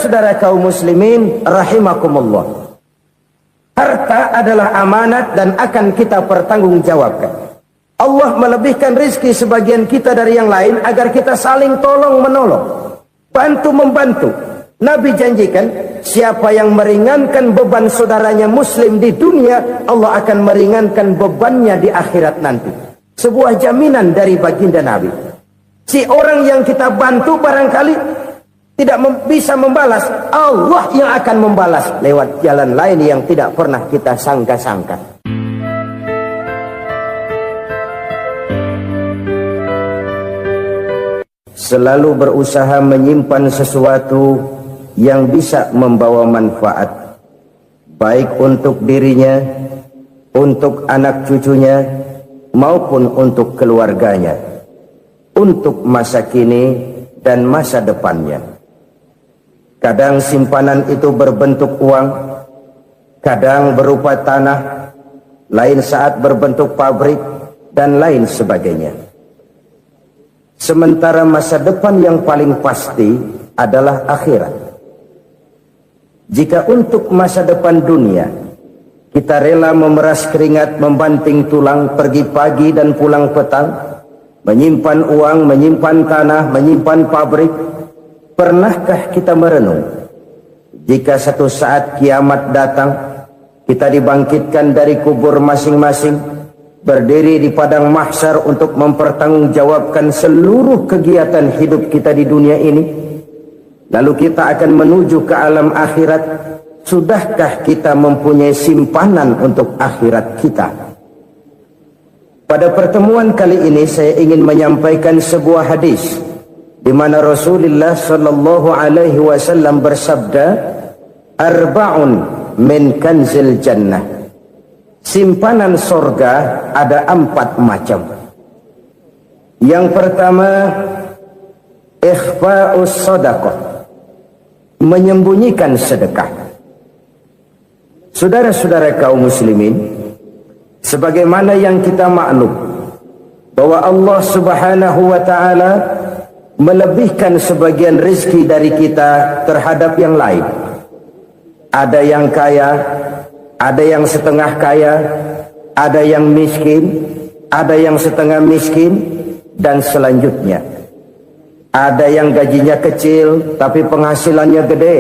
Saudara kaum muslimin rahimakumullah, harta adalah amanat dan akan kita pertanggungjawabkan. Allah melebihkan rizki sebagian kita dari yang lain agar kita saling tolong menolong, bantu membantu. Nabi janjikan, siapa yang meringankan beban saudaranya muslim di dunia, Allah akan meringankan bebannya di akhirat nanti. Sebuah jaminan dari baginda Nabi. Si orang yang kita bantu barangkali tidak bisa membalas, Allah yang akan membalas lewat jalan lain yang tidak pernah kita sangka-sangka. Selalu berusaha menyimpan sesuatu yang bisa membawa manfaat, baik untuk dirinya, untuk anak cucunya, maupun untuk keluarganya, untuk masa kini dan masa depannya. Kadang simpanan itu berbentuk uang, kadang berupa tanah, lain saat berbentuk pabrik, dan lain sebagainya. Sementara masa depan yang paling pasti adalah akhirat. Jika untuk masa depan dunia kita rela memeras keringat, membanting tulang, pergi pagi dan pulang petang, menyimpan uang, menyimpan tanah, menyimpan pabrik, pernahkah kita merenung jika satu saat kiamat datang, kita dibangkitkan dari kubur masing-masing, berdiri di padang mahsyar untuk mempertanggungjawabkan seluruh kegiatan hidup kita di dunia ini, lalu kita akan menuju ke alam akhirat. Sudahkah kita mempunyai simpanan untuk akhirat kita? Pada pertemuan kali ini saya ingin menyampaikan sebuah hadis di mana Rasulullah sallallahu alaihi wasallam bersabda, arba'un min kanzil jannah. Simpanan sorga ada 4 macam. Yang pertama, ikhfa'us sadaqah, menyembunyikan sedekah. Saudara-saudara kaum muslimin, sebagaimana yang kita maklum bahwa Allah subhanahu wa ta'ala melebihkan sebagian rezeki dari kita terhadap yang lain. Ada yang kaya, ada yang setengah kaya, ada yang miskin, ada yang setengah miskin, dan selanjutnya. Ada yang gajinya kecil tapi penghasilannya gede.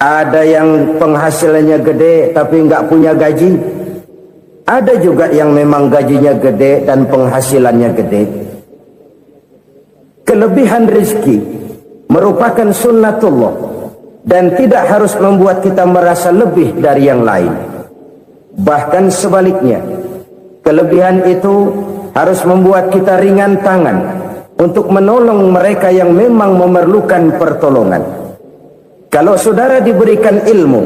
Ada yang penghasilannya gede tapi nggak punya gaji. Ada juga yang memang gajinya gede dan penghasilannya gede. Kelebihan rezeki merupakan sunnatullah dan tidak harus membuat kita merasa lebih dari yang lain. Bahkan sebaliknya, kelebihan itu harus membuat kita ringan tangan untuk menolong mereka yang memang memerlukan pertolongan. Kalau saudara diberikan ilmu,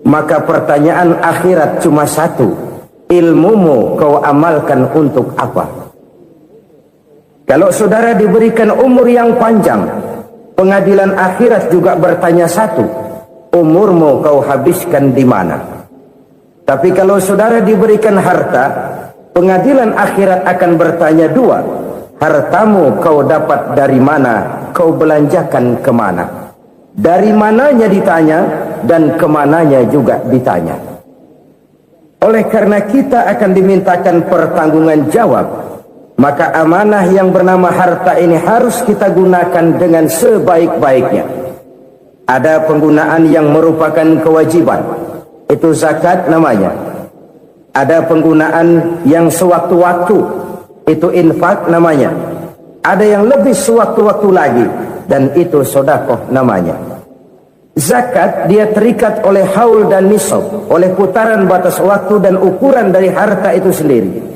maka pertanyaan akhirat cuma satu, ilmumu kau amalkan untuk apa? Kalau saudara diberikan umur yang panjang, pengadilan akhirat juga bertanya satu, umurmu kau habiskan di mana? Tapi kalau saudara diberikan harta, pengadilan akhirat akan bertanya dua, hartamu kau dapat dari mana, kau belanjakan kemana? Dari mananya ditanya dan kemananya juga ditanya. Oleh karena kita akan dimintakan pertanggungan jawab, maka amanah yang bernama harta ini harus kita gunakan dengan sebaik-baiknya. Ada penggunaan yang merupakan kewajiban, itu zakat namanya. Ada penggunaan yang sewaktu-waktu, itu infak namanya. Ada yang lebih sewaktu-waktu lagi, dan itu sedekah namanya. Zakat dia terikat oleh haul dan nisab, oleh putaran batas waktu dan ukuran dari harta itu sendiri.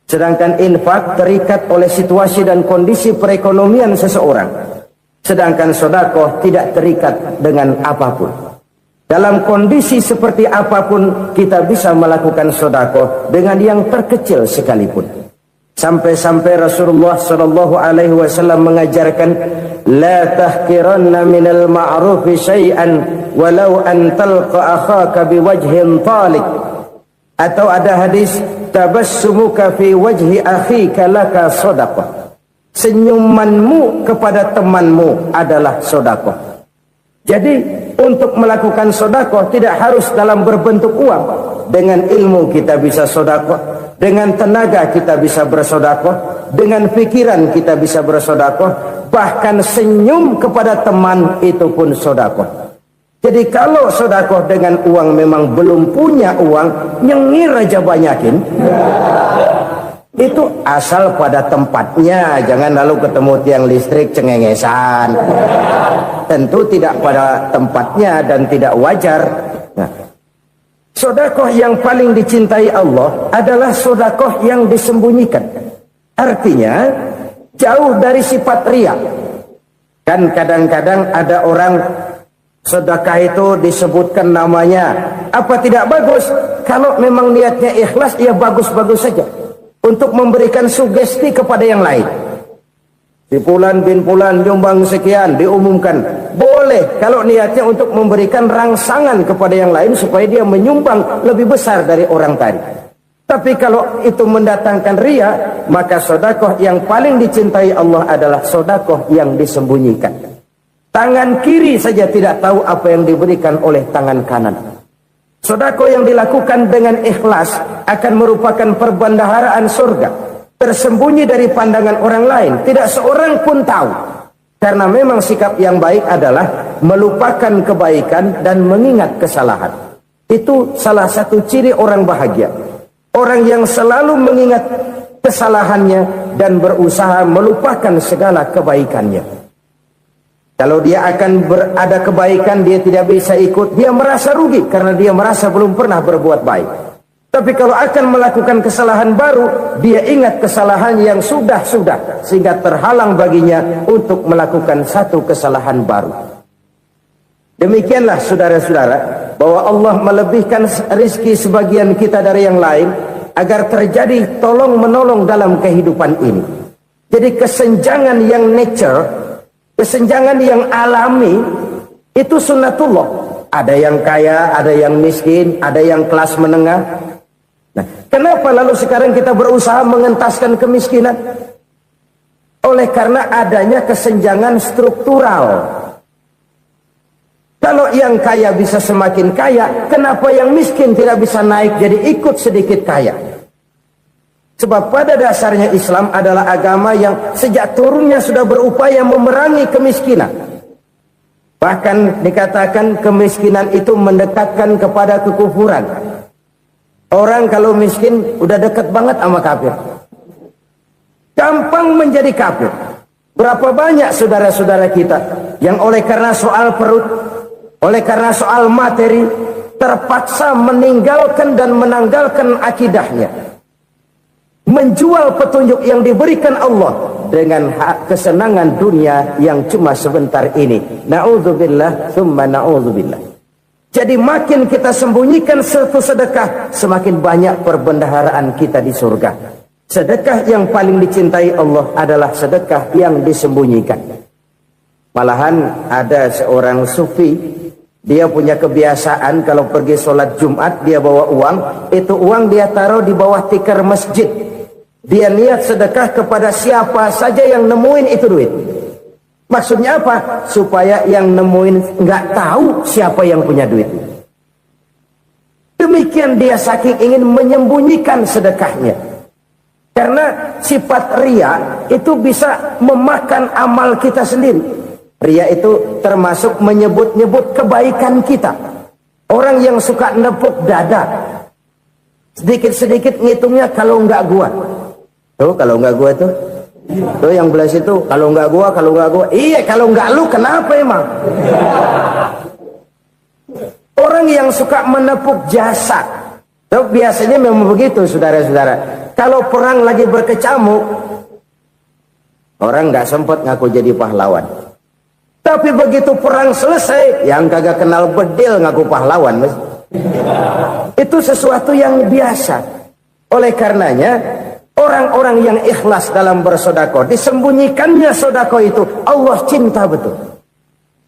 Sedangkan infak terikat oleh situasi dan kondisi perekonomian seseorang. Sedangkan sedekah tidak terikat dengan apapun. Dalam kondisi seperti apapun kita bisa melakukan sedekah dengan yang terkecil sekalipun. Sampai-sampai Rasulullah sallallahu alaihi wasallam mengajarkan, la tahqiranna minal ma'rufi syai'an walau an talqa akhaka biwajhin talik. Atau ada hadis, tabassumuka fi wajhi akhika laka shadaqah. Senyumanmu kepada temanmu adalah sedekah. Jadi untuk melakukan sedekah tidak harus dalam berbentuk uang. Dengan ilmu kita bisa sedekah, dengan tenaga kita bisa bersedekah, dengan pikiran kita bisa bersedekah, bahkan senyum kepada teman itu pun sedekah. Jadi kalau sedekah dengan uang memang belum punya uang, nyengir aja banyakin. Itu asal pada tempatnya, jangan lalu ketemu tiang listrik cengengesan. Tentu tidak pada tempatnya dan tidak wajar. Nah, sedekah yang paling dicintai Allah adalah sedekah yang disembunyikan. Artinya jauh dari sifat riya. Kan kadang-kadang ada orang sedekah itu disebutkan namanya. Apa tidak bagus? Kalau memang niatnya ikhlas, ya bagus-bagus saja. Untuk memberikan sugesti kepada yang lain. Si Fulan bin Fulan nyumbang sekian, diumumkan. Boleh kalau niatnya untuk memberikan rangsangan kepada yang lain supaya dia menyumbang lebih besar dari orang tadi. Tapi kalau itu mendatangkan riya, maka sedekah yang paling dicintai Allah adalah sedekah yang disembunyikan. Tangan kiri saja tidak tahu apa yang diberikan oleh tangan kanan. Sedekah yang dilakukan dengan ikhlas akan merupakan perbendaharaan surga, tersembunyi dari pandangan orang lain, tidak seorang pun tahu. Karena memang sikap yang baik adalah melupakan kebaikan dan mengingat kesalahan. Itu salah satu ciri orang bahagia. Orang yang selalu mengingat kesalahannya dan berusaha melupakan segala kebaikannya. Kalau dia akan berada kebaikan, dia tidak bisa ikut, dia merasa rugi karena dia merasa belum pernah berbuat baik. Tapi kalau akan melakukan kesalahan baru, dia ingat kesalahan yang sudah-sudah, sehingga terhalang baginya untuk melakukan satu kesalahan baru. Demikianlah saudara-saudara, bahwa Allah melebihkan rizki sebagian kita dari yang lain, agar terjadi tolong-menolong dalam kehidupan ini. Jadi kesenjangan yang nature, kesenjangan yang alami, itu sunnatullah. Ada yang kaya, ada yang miskin, ada yang kelas menengah. Nah, kenapa lalu sekarang kita berusaha mengentaskan kemiskinan? Oleh karena adanya kesenjangan struktural. Kalau yang kaya bisa semakin kaya, kenapa yang miskin tidak bisa naik jadi ikut sedikit kaya? Sebab pada dasarnya Islam adalah agama yang sejak turunnya sudah berupaya memerangi kemiskinan. Bahkan dikatakan kemiskinan itu mendekatkan kepada kekufuran. Orang kalau miskin udah dekat banget sama kafir. Gampang menjadi kafir. Berapa banyak saudara-saudara kita yang oleh karena soal perut, oleh karena soal materi, terpaksa meninggalkan dan menanggalkan akidahnya. Menjual petunjuk yang diberikan Allah dengan kesenangan dunia yang cuma sebentar ini. Na'udzubillah, summa na'udzubillah. Jadi makin kita sembunyikan satu sedekah, semakin banyak perbendaharaan kita di surga. Sedekah yang paling dicintai Allah adalah sedekah yang disembunyikan. Malahan ada seorang sufi, dia punya kebiasaan kalau pergi sholat Jumat dia bawa uang, itu uang dia taruh di bawah tikar masjid. Dia niat sedekah kepada siapa saja yang nemuin itu duit. Maksudnya apa? Supaya yang nemuin nggak tahu siapa yang punya duit. Demikian dia saking ingin menyembunyikan sedekahnya. Karena sifat riya itu bisa memakan amal kita sendiri. Riya itu termasuk menyebut-nyebut kebaikan kita. Orang yang suka nepuk dada, sedikit-sedikit ngitungnya kalau nggak gua. Tuh kalau nggak gua tuh. Tuh yang belah situ, kalau nggak gua, kalau nggak gua. Iya, kalau nggak lu kenapa emang? Orang yang suka menepuk jasa, tuh biasanya memang begitu, saudara-saudara. Kalau perang lagi berkecamuk, orang nggak sempat ngaku jadi pahlawan. Tapi begitu perang selesai, yang kagak kenal bedil ngaku pahlawan, mas. Itu sesuatu yang biasa. Oleh karenanya, orang-orang yang ikhlas dalam bersedekah, disembunyikannya sedekah itu, Allah cinta betul.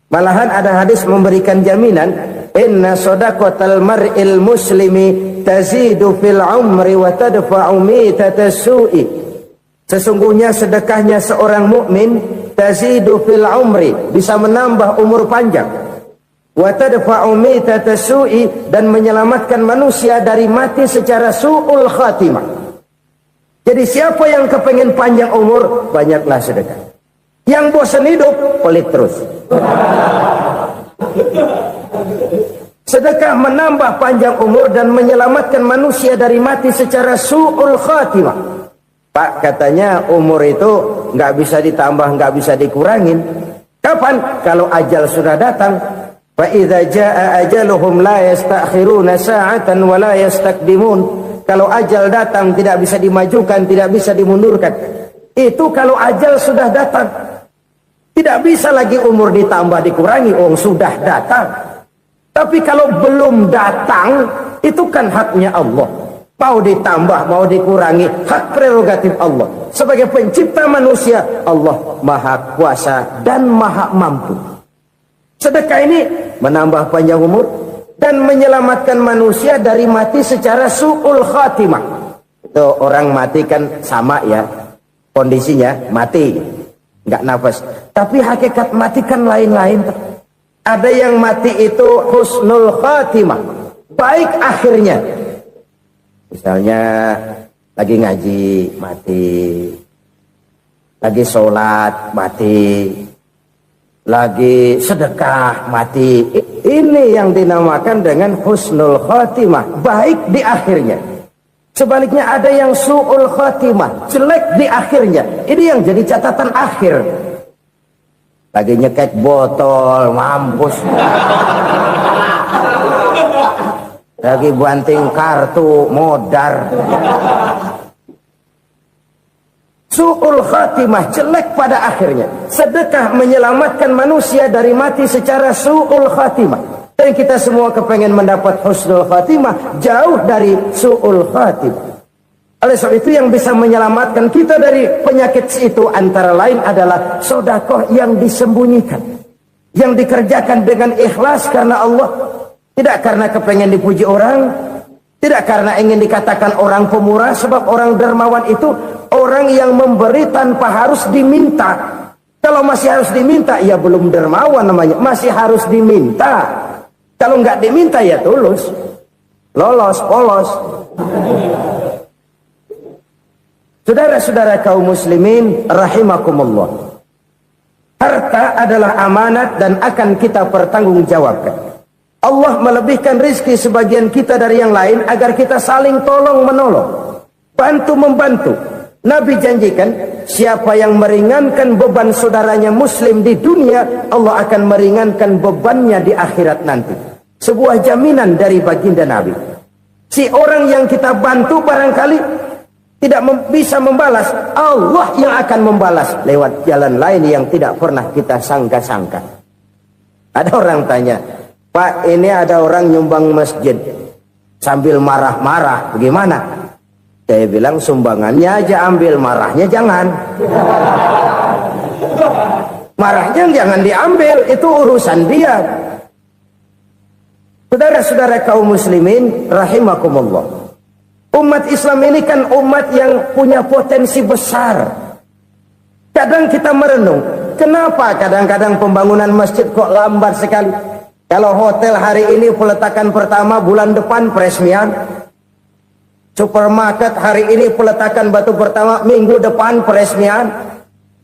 Malahan ada hadis memberikan jaminan, inna sedaqatal mar'il muslimi tazidu fil umri wa tadfa'u mitatas su'i. Sesungguhnya sedekahnya seorang mukmin tazidu fil umri, bisa menambah umur panjang, wa tadfa'u mitata su'i, dan menyelamatkan manusia dari mati secara su'ul khatimah. Jadi siapa yang kepengen panjang umur, banyaklah sedekah. Yang bosan hidup, pelit terus. Sedekah menambah panjang umur dan menyelamatkan manusia dari mati secara su'ul khatimah. Pak, katanya umur itu nggak bisa ditambah, nggak bisa dikurangin. Kapan? Kalau ajal sudah datang. Fa idza jaa ajaluhum la yastakhiruna sa'atan wa la yastaqdimun. Kalau ajal datang tidak bisa dimajukan, tidak bisa dimundurkan. Itu kalau ajal sudah datang. Tidak bisa lagi umur ditambah dikurangi, sudah datang. Tapi kalau belum datang, itu kan haknya Allah. Mau ditambah, mau dikurangi, hak prerogatif Allah. Sebagai pencipta manusia, Allah maha kuasa dan maha mampu. Sedekah ini menambah panjang umur dan menyelamatkan manusia dari mati secara su'ul khatimah. Itu orang mati kan sama ya, kondisinya mati, nggak nafas. Tapi hakikat mati kan lain-lain. Ada yang mati itu husnul khatimah, baik akhirnya. Misalnya lagi ngaji mati, lagi sholat mati, lagi sedekah mati. Ini yang dinamakan dengan husnul khatimah, baik di akhirnya. Sebaliknya ada yang su'ul khatimah, jelek di akhirnya. Ini yang jadi catatan akhir. Lagi nyekek botol, mampus. Lagi banting kartu, modar. Su'ul khatimah, jelek pada akhirnya. Sedekah menyelamatkan manusia dari mati secara su'ul khatimah. Dan kita semua kepengen mendapat husnul khatimah, jauh dari su'ul khatimah. Oleh sebab itu yang bisa menyelamatkan kita dari penyakit itu antara lain adalah sedekah yang disembunyikan, yang dikerjakan dengan ikhlas karena Allah, tidak karena kepengen dipuji orang, tidak karena ingin dikatakan orang pemurah. Sebab orang dermawan itu orang yang memberi tanpa harus diminta. Kalau masih harus diminta, ya belum dermawan namanya, masih harus diminta. Kalau nggak diminta ya tulus, lolos, polos. Saudara-saudara kaum muslimin rahimakumullah, harta adalah amanat dan akan kita pertanggungjawabkan. Allah melebihkan rizki sebagian kita dari yang lain agar kita saling tolong menolong, bantu membantu. Nabi janjikan, siapa yang meringankan beban saudaranya muslim di dunia, Allah akan meringankan bebannya di akhirat nanti. Sebuah jaminan dari baginda Nabi. Si orang yang kita bantu barangkali tidak bisa membalas, Allah yang akan membalas lewat jalan lain yang tidak pernah kita sangka-sangka. Ada orang tanya, Pak, ini ada orang nyumbang masjid sambil marah-marah, bagaimana? Saya bilang sumbangannya aja ambil, marahnya jangan. Marahnya jangan diambil, itu urusan dia. Saudara-saudara kaum muslimin rahimakumullah, umat Islam ini kan umat yang punya potensi besar. Kadang kita merenung, kenapa kadang-kadang pembangunan masjid kok lambat sekali? Kalau hotel hari ini peletakan pertama, bulan depan peresmian. Supermarket hari ini peletakan batu pertama, minggu depan peresmian.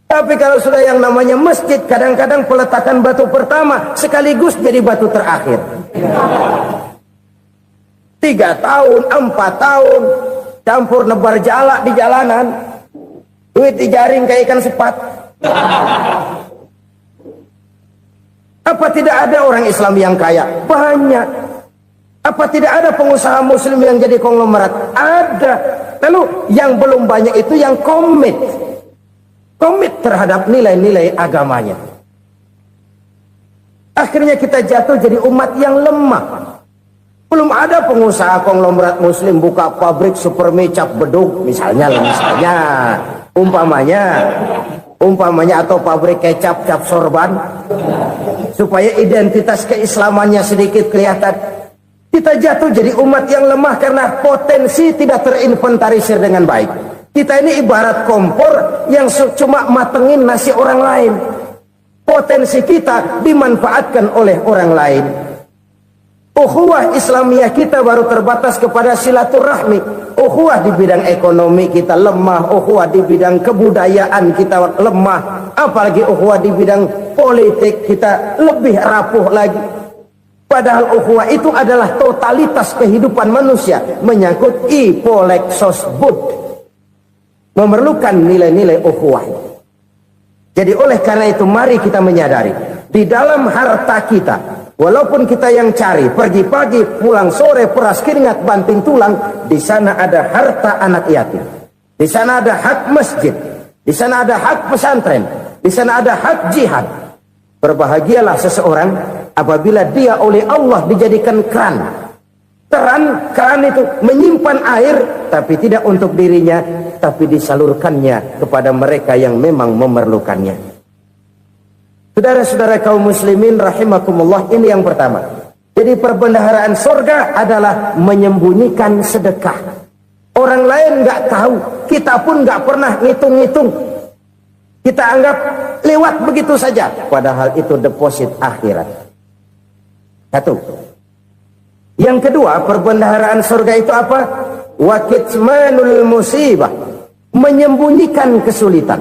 Tapi kalau sudah yang namanya masjid, kadang-kadang peletakan batu pertama sekaligus jadi batu terakhir. 3 tahun, 4 tahun, campur nebar jalak di jalanan, duit dijaring kayak ikan sepat. Apa tidak ada orang Islam yang kaya? Banyak. Apa tidak ada pengusaha muslim yang jadi konglomerat? Ada. Lalu yang belum banyak itu yang komit terhadap nilai-nilai agamanya. Akhirnya kita jatuh jadi umat yang lemah. Belum ada pengusaha konglomerat muslim buka pabrik supermi cap bedug misalnya umpamanya atau pabrik kecap cap sorban supaya identitas keislamannya sedikit kelihatan. Kita jatuh jadi umat yang lemah karena potensi tidak terinventarisir dengan baik. Kita ini ibarat kompor yang cuma matengin nasi orang lain. potensi kita dimanfaatkan oleh orang lain. Ukhuwah Islamiyah kita baru terbatas kepada silaturahmi. Ukhuwah di bidang ekonomi kita lemah, ukhuwah di bidang kebudayaan kita lemah, apalagi ukhuwah di bidang politik kita lebih rapuh lagi. Padahal ukhuwah itu adalah totalitas kehidupan manusia, menyangkut ipolek sosbud, memerlukan nilai-nilai ukhuwah. Jadi oleh karena itu mari kita menyadari di dalam harta kita, walaupun kita yang cari pergi pagi pulang sore peras keringat banting tulang, di sana ada harta anak yatim, di sana ada hak masjid, di sana ada hak pesantren, di sana ada hak jihad. Berbahagialah seseorang apabila dia oleh Allah dijadikan keran. Keran itu menyimpan air, tapi tidak untuk dirinya, tapi disalurkannya kepada mereka yang memang memerlukannya. Saudara-saudara kaum muslimin rahimakumullah, ini yang pertama. Jadi perbendaharaan surga adalah menyembunyikan sedekah. Orang lain nggak tahu, kita pun nggak pernah ngitung-ngitung. Kita anggap lewat begitu saja, padahal itu deposit akhirat. Satu. Yang kedua, perbendaharaan surga itu apa? Wa kitmanul musibah, menyembunyikan kesulitan.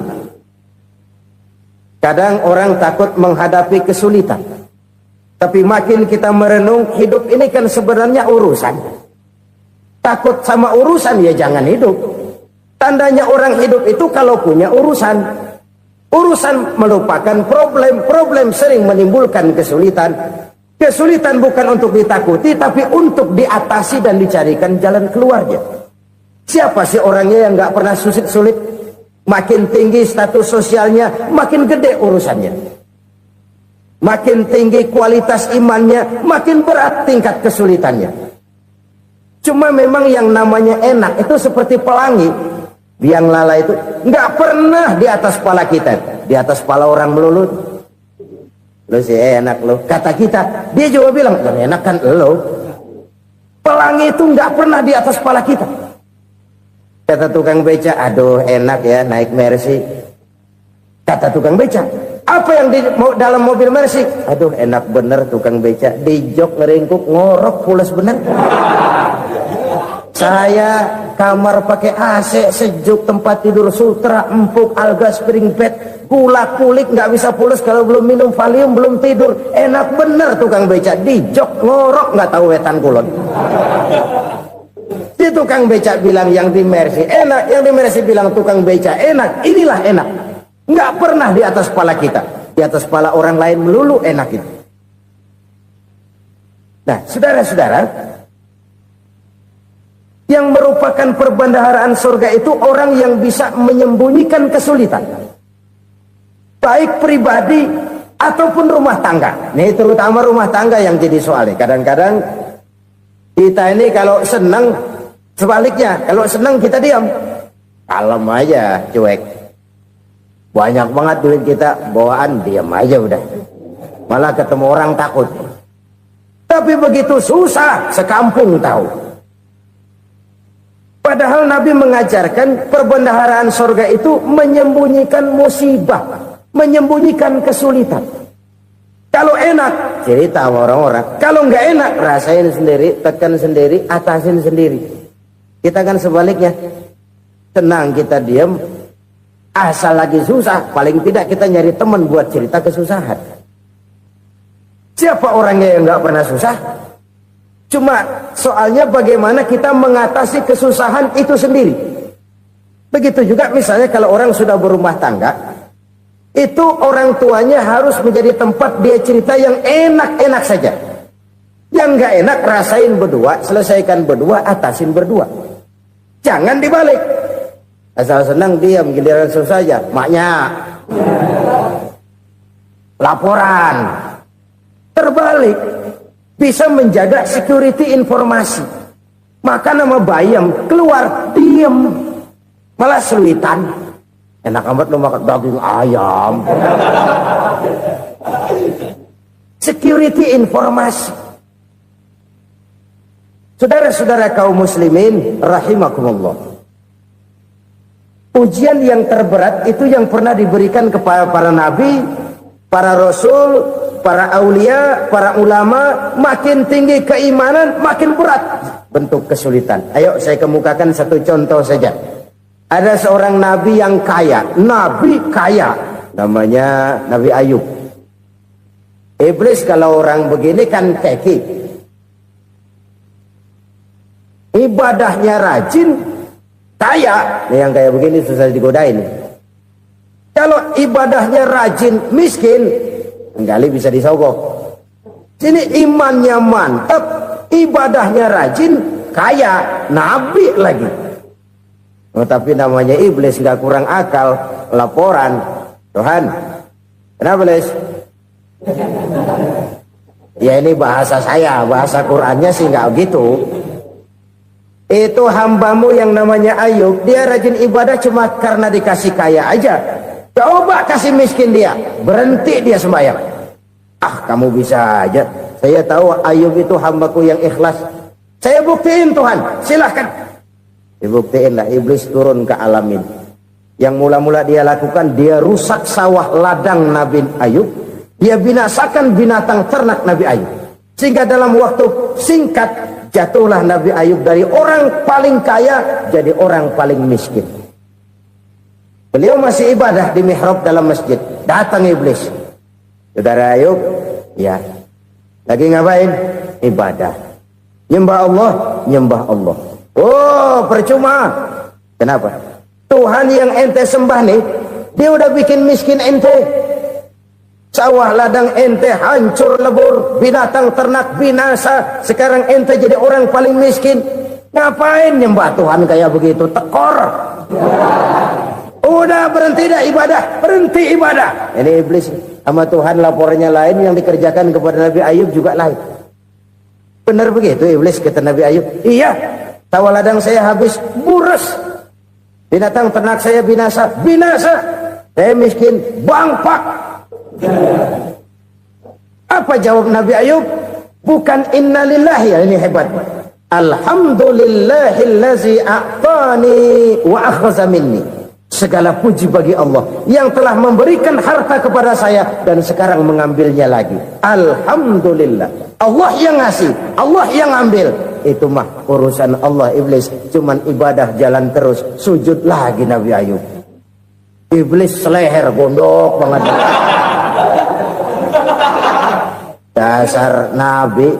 Kadang orang takut menghadapi kesulitan, tapi makin kita merenung, hidup ini kan sebenarnya urusan. Takut sama urusan ya jangan hidup. Tandanya orang hidup itu kalau punya urusan. Urusan melupakan problem, problem sering menimbulkan kesulitan. Kesulitan bukan untuk ditakuti, tapi untuk diatasi dan dicarikan jalan keluarnya. Siapa sih orangnya yang nggak pernah sulit-sulit? Makin tinggi status sosialnya, makin gede urusannya. Makin tinggi kualitas imannya, makin berat tingkat kesulitannya. Cuma memang yang namanya enak itu seperti pelangi. Biang lala itu nggak pernah di atas kepala kita, di atas kepala orang melulu. Lo sih enak lo, kata kita. Dia juga bilang yang enak kan lo. Pelangi itu nggak pernah di atas kepala kita. Kata tukang beca, aduh enak ya naik Mercy. Kata tukang beca, apa yang di dalam mobil Mercy? Aduh enak bener tukang beca, di jok ngeringkuk ngorok pulas bener. Saya kamar pakai AC sejuk, tempat tidur sutra empuk, alga spring bed, kulak kulik nggak bisa pulas kalau belum minum Valium, belum tidur. Enak bener tukang beca, di jok ngorok nggak tahu wetan kulon. Si tukang beca bilang yang di Mercy enak, yang di Mercy bilang tukang beca enak. Inilah enak, nggak pernah di atas kepala kita, di atas kepala orang lain melulu enak itu. Nah saudara-saudara, yang merupakan perbendaharaan surga itu orang yang bisa menyembunyikan kesulitan, baik pribadi ataupun rumah tangga. Nih terutama rumah tangga yang jadi soalnya. Kadang-kadang kita ini kalau senang, sebaliknya kalau senang kita diam, kalem aja, cuek. Banyak banget duit kita bawaan, diam aja udah. Malah ketemu orang takut. Tapi begitu susah, sekampung tahu. Padahal Nabi mengajarkan perbendaharaan surga itu menyembunyikan musibah, menyembunyikan kesulitan. Kalau enak, cerita sama orang-orang. Kalau nggak enak, rasain sendiri, tekan sendiri, atasin sendiri. Kita kan sebaliknya, tenang kita diam, asal lagi susah, paling tidak kita nyari teman buat cerita kesusahan. Siapa orangnya yang nggak pernah susah? Cuma soalnya bagaimana kita mengatasi kesusahan itu sendiri. Begitu juga misalnya kalau orang sudah berumah tangga, itu orang tuanya harus menjadi tempat dia cerita yang enak-enak saja. Yang nggak enak rasain berdua, selesaikan berdua, atasin berdua. Jangan dibalik. Asal senang diam, giliran susah aja. Maknya laporan. Terbalik. Bisa menjaga security informasi. Maka nama bayam keluar diam, malah seluitan. Enak amat lo makan daging ayam. Security informasi. Saudara-saudara kaum muslimin rahimakumullah, ujian yang terberat itu yang pernah diberikan kepada para nabi, para rasul, para aulia, para ulama, makin tinggi keimanan, makin berat bentuk kesulitan. Ayo saya kemukakan satu contoh saja. Ada seorang nabi yang kaya, nabi kaya, namanya Nabi Ayub. Iblis kalau orang begini kan keki, ibadahnya rajin, kaya. Nih yang kayak begini susah digodain. Kalau ibadahnya rajin, miskin, kali bisa disogok. Sini imannya mantap, ibadahnya rajin, kaya, nabi lagi. Oh, tapi namanya iblis, nggak kurang akal. Laporan, Tuhan, kenapa Les? Ya ini bahasa saya, bahasa Qurannya sih nggak gitu. Itu hambamu yang namanya Ayub, dia rajin ibadah cuma karena dikasih kaya aja. Coba kasih miskin dia, berhenti dia sembahyang. Ah, kamu bisa aja. Saya tahu Ayub itu hambaku yang ikhlas. Saya buktiin Tuhan, silahkan. Dibuktiin lah, iblis turun ke alamin. Yang mula-mula dia lakukan, dia rusak sawah ladang Nabi Ayub. Dia binasakan binatang ternak Nabi Ayub. Sehingga dalam waktu singkat, jatuhlah Nabi Ayub dari orang paling kaya, jadi orang paling miskin. Beliau masih ibadah di mihrab dalam masjid. Datang iblis. Saudara Ayub, ya. Lagi ngapain? Ibadah. Nyembah Allah, nyembah Allah. Oh, percuma. Kenapa? Tuhan yang ente sembah nih, dia udah bikin miskin ente. Sawah ladang ente hancur lebur, binatang ternak binasa. Sekarang ente jadi orang paling miskin. Ngapain nyembah Tuhan kayak begitu? Tekor. Udah berhenti dah ibadah, berhenti ibadah. Ini iblis sama Tuhan laporannya lain, yang dikerjakan kepada Nabi Ayub juga lain. Benar begitu iblis, kata Nabi Ayub. Iya, sawah ladang saya habis, buras. Binatang ternak saya binasa, binasa. Saya miskin, bangpak. Apa jawab Nabi Ayub? Bukan innalillahi, ya ini hebat. Alhamdulillahillazi a'tani wa akhza minni. Segala puji bagi Allah yang telah memberikan harta kepada saya dan sekarang mengambilnya lagi. Alhamdulillah. Allah yang ngasih, Allah yang ambil. Itu mah urusan Allah. Iblis cuman ibadah jalan terus, sujud lagi Nabi Ayub. Iblis seleher gondok banget. Dasar Nabi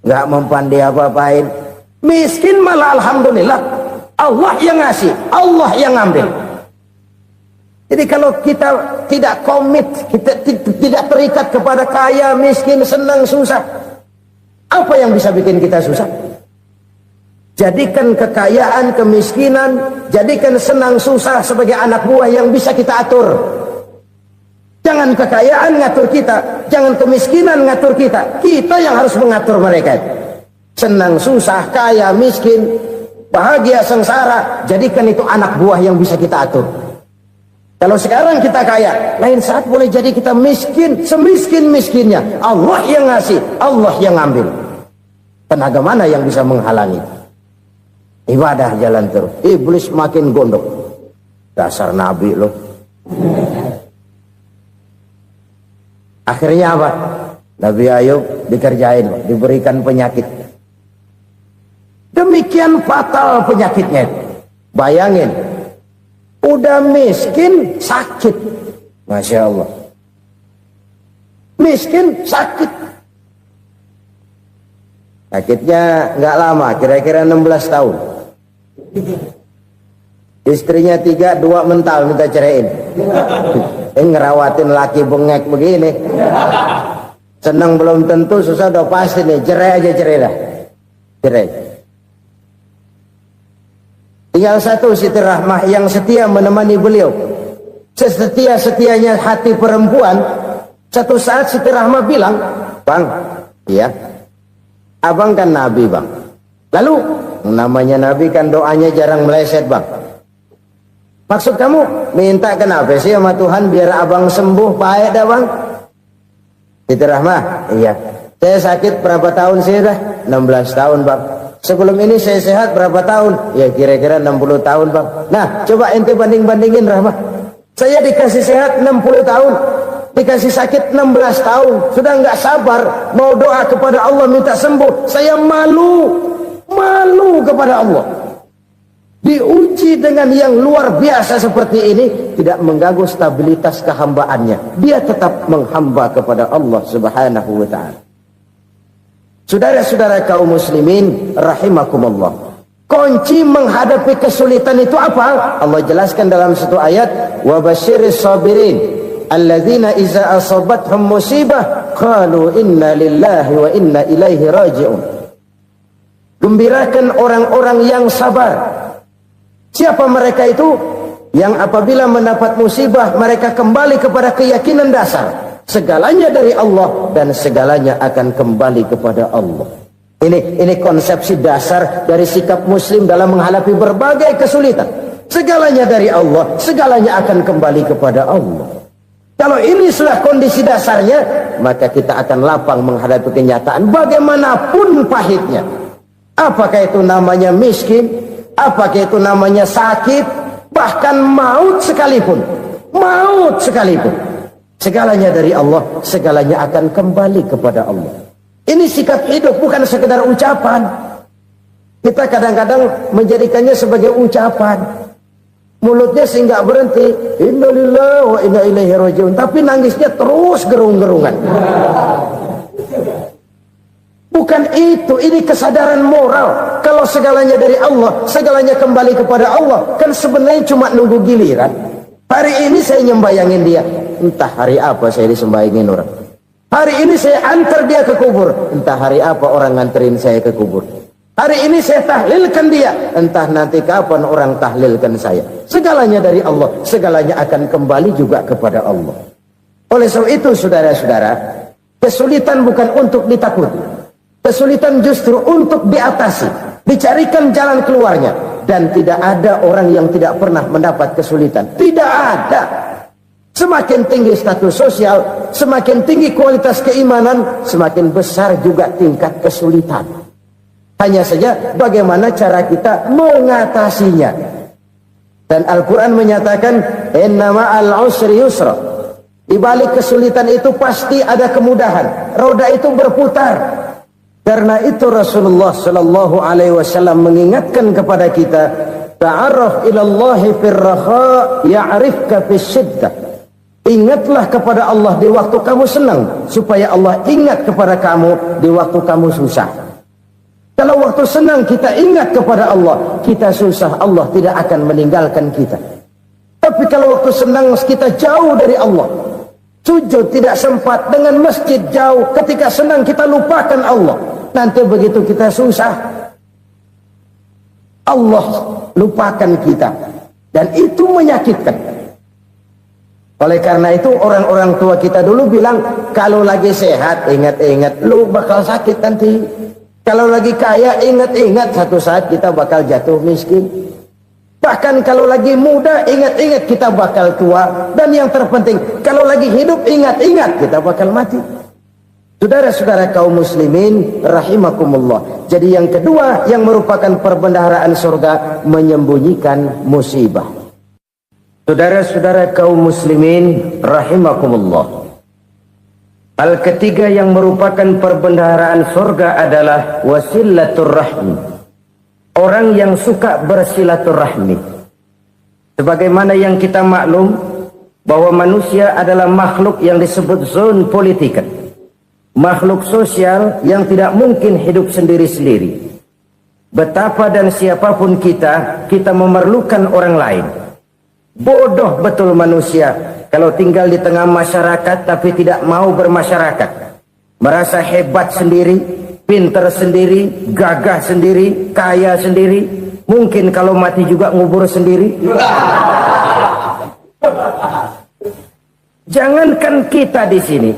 nggak mempandai apa-apain. Miskin malah alhamdulillah. Allah yang ngasih, Allah yang ambil. Jadi kalau kita tidak komit, kita tidak terikat kepada kaya, miskin, senang, susah, apa yang bisa bikin kita susah? Jadikan kekayaan, kemiskinan, jadikan senang, susah sebagai anak buah yang bisa kita atur. Jangan kekayaan ngatur kita, jangan kemiskinan ngatur kita. Kita yang harus mengatur mereka. Senang, susah, kaya, miskin, bahagia, sengsara, jadikan itu anak buah yang bisa kita atur. Kalau sekarang kita kaya, lain saat boleh jadi kita miskin, semiskin-miskinnya. Allah yang ngasih, Allah yang ambil. Tenaga mana yang bisa menghalangi? Ibadah jalan terus. Iblis makin gondok. Dasar Nabi loh. Akhirnya apa? Nabi Ayub dikerjain, diberikan penyakit. Demikian fatal penyakitnya. Bayangin, udah miskin sakit. Masya Allah. Miskin sakit. Sakitnya nggak lama, kira-kira 16 tahun. Istrinya 3, 2 mental minta ceraiin. Ngerawatin laki bengek begini. Senang belum tentu, susah udah pasti nih. Cerai aja, cerai dah. Cerai. Tinggal satu Siti Rahmah yang setia menemani beliau. Sesetia-setianya hati perempuan. Satu saat Siti Rahmah bilang, "Bang, iya, abang kan Nabi bang. Lalu, namanya Nabi kan doanya jarang meleset bang. Maksud kamu minta kenapa sih sama Tuhan biar abang sembuh baik dah bang?" Siti Rahmah, iya. Saya sakit berapa tahun sih dah? 16 tahun bang. Sebelum ini saya sehat berapa tahun? Ya kira-kira 60 tahun bang. Nah coba ente banding-bandingin Rahmah. Saya dikasih sehat 60 tahun. dikasih sakit 16 tahun, sudah nggak sabar mau doa kepada Allah minta sembuh. Saya malu kepada Allah. Diuji dengan yang luar biasa seperti ini, tidak mengganggu stabilitas kehambaannya. Dia tetap menghamba kepada Allah Subhanahu wa ta'ala. Saudara-saudara kaum muslimin rahimakumullah, kunci menghadapi kesulitan itu apa? Allah jelaskan dalam satu ayat, wa basyiris sabirin alladzina iza asabathum musibah qalu inna lillahi wa inna ilaihi raji'un. Gembirakan orang-orang yang sabar. Siapa mereka itu? Yang apabila mendapat musibah mereka kembali kepada keyakinan dasar, segalanya dari Allah dan segalanya akan kembali kepada Allah. Ini konsepsi dasar dari sikap muslim dalam menghadapi berbagai kesulitan. Segalanya dari Allah, segalanya akan kembali kepada Allah. Kalau ini sudah kondisi dasarnya, maka kita akan lapang menghadapi kenyataan bagaimanapun pahitnya. Apakah itu namanya miskin, apakah itu namanya sakit, bahkan maut sekalipun. Segalanya dari Allah, segalanya akan kembali kepada Allah. Ini sikap hidup, bukan sekedar ucapan. Kita kadang-kadang menjadikannya sebagai ucapan. Mulutnya sih nggak berhenti, innalillahi wa inna ilaihi raji'un, tapi nangisnya terus gerung-gerungan. Bukan itu, ini kesadaran moral. Kalau segalanya dari Allah, segalanya kembali kepada Allah, kan sebenarnya cuma nunggu giliran. Hari ini saya nyembayangin dia, entah hari apa saya disembayangin orang. Hari ini saya antar dia ke kubur, entah hari apa orang nganterin saya ke kubur. Hari ini saya tahlilkan dia, entah nanti kapan orang tahlilkan saya. Segalanya dari Allah, segalanya akan kembali juga kepada Allah. Oleh sebab itu saudara-saudara, kesulitan bukan untuk ditakuti. Kesulitan justru untuk diatasi, dicarikan jalan keluarnya. Dan tidak ada orang yang tidak pernah mendapat kesulitan. Tidak ada. Semakin tinggi status sosial, semakin tinggi kualitas keimanan, semakin besar juga tingkat kesulitan. Hanya saja bagaimana cara kita mengatasinya. Dan Al-Quran menyatakan, inna ma'al usri yusra. Di balik kesulitan itu pasti ada kemudahan. Roda itu berputar. Karena itu Rasulullah sallallahu alaihi wasallam mengingatkan kepada kita, ta'arraf ilallahi firraha ya'rifka fisyiddah. Ingatlah kepada Allah di waktu kamu senang, supaya Allah ingat kepada kamu di waktu kamu susah. Kalau waktu senang kita ingat kepada Allah, kita susah, Allah tidak akan meninggalkan kita. Tapi kalau waktu senang kita jauh dari Allah, sujud tidak sempat, dengan masjid jauh, ketika senang kita lupakan Allah. Nanti begitu kita susah, Allah lupakan kita. Dan itu menyakitkan. Oleh karena itu orang-orang tua kita dulu bilang, kalau lagi sehat ingat-ingat lu bakal sakit nanti. Kalau lagi kaya ingat-ingat satu saat kita bakal jatuh miskin. Bahkan kalau lagi muda ingat-ingat kita bakal tua. Dan yang terpenting, kalau lagi hidup ingat-ingat kita bakal mati. Saudara-saudara kaum muslimin rahimakumullah. Jadi yang kedua yang merupakan perbendaharaan surga, menyembunyikan musibah. Saudara-saudara kaum muslimin rahimakumullah. Hal ketiga yang merupakan perbendaharaan surga adalah wasilaturrahmi. Orang yang suka bersilaturahmi. Sebagaimana yang kita maklum bahwa manusia adalah makhluk yang disebut zon politika. Makhluk sosial yang tidak mungkin hidup sendiri-sendiri. Betapa dan siapapun kita memerlukan orang lain. Bodoh betul manusia kalau tinggal di tengah masyarakat tapi tidak mau bermasyarakat. Merasa hebat sendiri, pintar sendiri, gagah sendiri, kaya sendiri. Mungkin kalau mati juga ngubur sendiri. Jangankan kita di sini,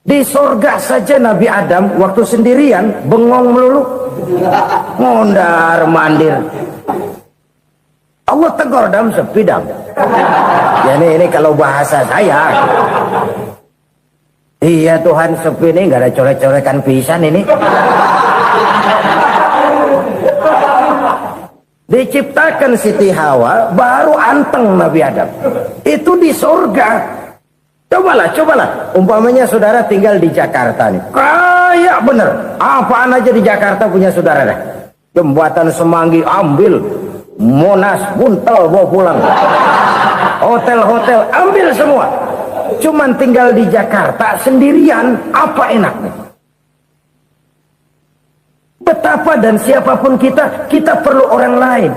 di sorga saja Nabi Adam waktu sendirian bengong melulu, mondar mandir. Allah tegur dam sepi dam. Ya ini kalau bahasa saya. Iya Tuhan sepi nih, nggak ada coret-coretan pisan ini. Diciptakan Siti Hawa baru anteng Nabi Adam. Itu di sorga. Cobalah. Umpamanya saudara tinggal di Jakarta nih. Kayak bener. Apaan aja di Jakarta punya saudara dah. Jembatan Semanggi ambil. Monas, Buntel bawa pulang. Hotel-hotel ambil semua. Cuman tinggal di Jakarta sendirian. Apa enaknya? Betapa dan siapapun kita perlu orang lain.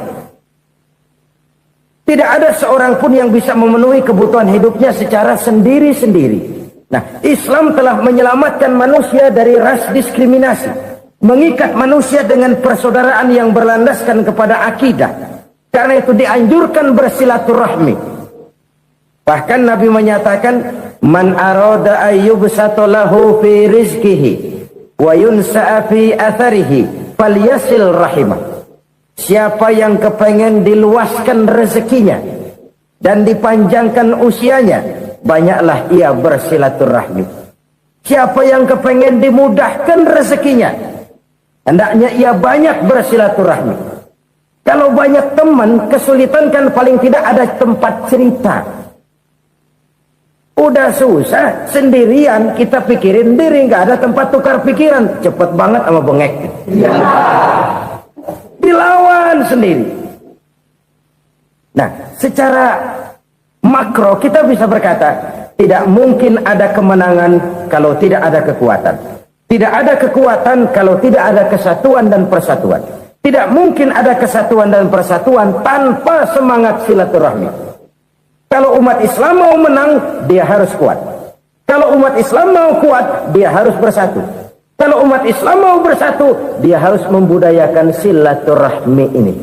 Tidak ada seorang pun yang bisa memenuhi kebutuhan hidupnya secara sendiri-sendiri. Nah, Islam telah menyelamatkan manusia dari ras diskriminasi. Mengikat manusia dengan persaudaraan yang berlandaskan kepada akidah. Karena itu dianjurkan bersilaturahmi. Bahkan Nabi menyatakan, Man arada ayyubsata lahu fi rizkihi wa yunsa'a fi atharihi falyasil rahimah. Siapa yang kepengen diluaskan rezekinya dan dipanjangkan usianya, banyaklah ia bersilaturahmi. Siapa yang kepengen dimudahkan rezekinya, hendaknya ia banyak bersilaturahmi. Kalau banyak teman, kesulitan kan paling tidak ada tempat cerita. Udah susah, sendirian kita pikirin diri, nggak ada tempat tukar pikiran. Cepet banget sama bengek. Dilawan sendiri. Nah, secara makro kita bisa berkata, tidak mungkin ada kemenangan kalau tidak ada kekuatan. Tidak ada kekuatan kalau tidak ada kesatuan dan persatuan. Tidak mungkin ada kesatuan dan persatuan tanpa semangat silaturahmi. Kalau umat Islam mau menang, dia harus kuat. Kalau umat Islam mau kuat, dia harus bersatu. Kalau umat Islam mau bersatu, dia harus membudayakan silaturahmi ini.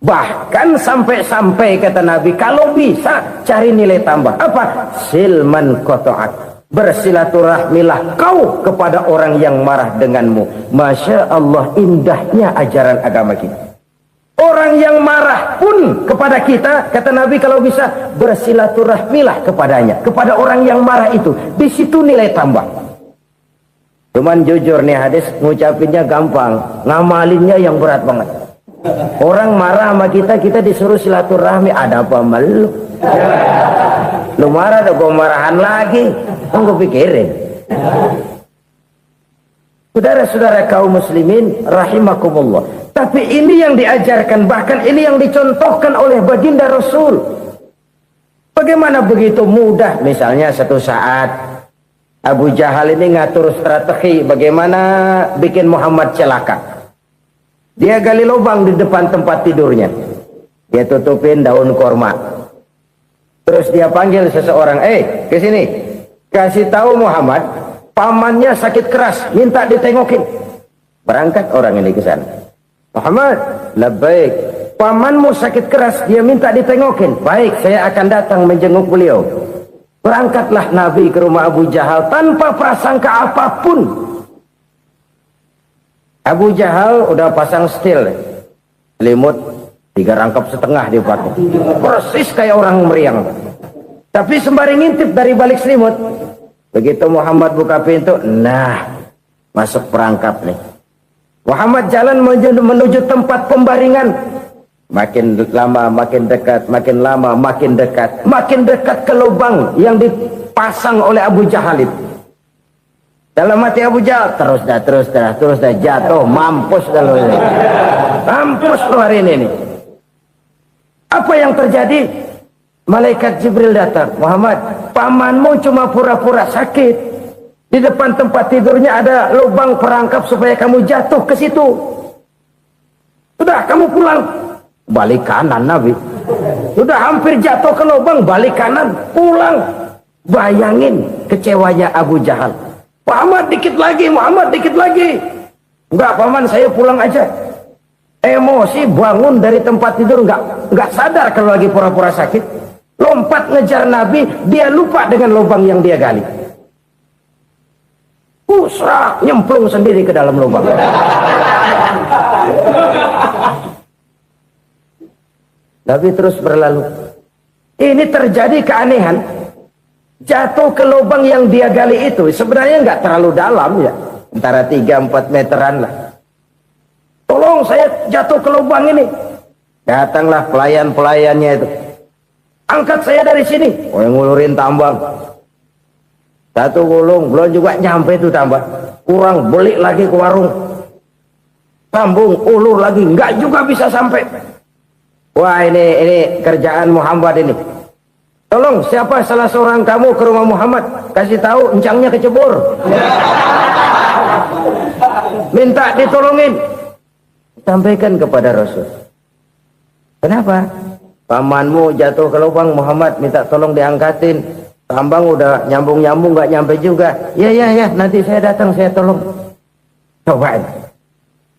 Bahkan sampai-sampai kata Nabi, kalau bisa cari nilai tambah. Apa? Silman qata'ak. Bersilaturahmilah kau kepada orang yang marah denganmu. Masya Allah, indahnya ajaran agama kita. Orang yang marah pun kepada kita, kata Nabi, kalau bisa bersilaturahmilah kepadanya, kepada orang yang marah itu. Di situ nilai tambah. Cuman jujur nih hadis, ngucapinnya gampang, ngamalinnya yang berat banget. Orang marah sama kita, kita disuruh silaturahmi. Ada apa malu? Lu marah, ada gua marahan lagi. Tunggu pikirin. Saudara-saudara kaum muslimin rahimakumullah. Tapi ini yang diajarkan, bahkan ini yang dicontohkan oleh baginda Rasul. Bagaimana begitu mudah, misalnya satu saat Abu Jahal ini ngatur strategi bagaimana bikin Muhammad celaka. Dia gali lubang di depan tempat tidurnya. Dia tutupin daun korma. Terus dia panggil seseorang, ke sini. Kasih tahu Muhammad, pamannya sakit keras, minta ditengokin. Berangkat orang ini ke sana. Muhammad, labbaik. Pamanmu sakit keras, dia minta ditengokin. Baik, saya akan datang menjenguk beliau. Berangkatlah Nabi ke rumah Abu Jahal tanpa prasangka apapun. Abu Jahal udah pasang stil, selimut 3 rangkap setengah dia pakai, persis kayak orang meriang. Tapi sembari ngintip dari balik selimut, begitu Muhammad buka pintu, nah masuk perangkap nih. Muhammad jalan menuju tempat pembaringan. Makin lama makin dekat, makin lama makin dekat, makin dekat ke lubang yang dipasang oleh Abu Jahal itu. Dalam hati Abu Jahal, terus dah jatuh, mampus dah lo ini. Mampus lo hari ini nih. Apa yang terjadi? Malaikat Jibril datang. Muhammad, pamanmu cuma pura-pura sakit. Di depan tempat tidurnya ada lubang perangkap supaya kamu jatuh ke situ. Sudah, kamu pulang. Balik kanan Nabi. Sudah hampir jatuh ke lubang, balik kanan, pulang. Bayangin kecewanya Abu Jahal. Muhammad dikit lagi, Muhammad dikit lagi. Enggak, paman, saya pulang aja. Emosi bangun dari tempat tidur, enggak sadar kalau lagi pura-pura sakit. Lompat ngejar Nabi, dia lupa dengan lubang yang dia gali. Usrak, nyemplung sendiri ke dalam lubang. Nabi terus berlalu. Ini terjadi keanehan. Jatuh ke lubang yang dia gali itu sebenarnya nggak terlalu dalam ya, antara 3-4 meteran lah. Tolong, saya jatuh ke lubang ini. Datanglah pelayan-pelayannya itu. Angkat saya dari sini. Oh, yang ngulurin tambang. Satu gulung belum juga nyampe itu tambah. Kurang beli lagi ke warung. Sambung ulur lagi enggak juga bisa sampai. Wah ini kerjaan Muhammad ini. Tolong siapa salah seorang kamu ke rumah Muhammad, kasih tahu encangnya kecebur. Minta ditolongin. Sampaikan kepada Rasul. Kenapa? Pamanmu jatuh ke lubang, Muhammad minta tolong diangkatin. Tambang udah nyambung-nyambung nggak nyampe juga. Ya nanti saya datang saya tolong. Coba.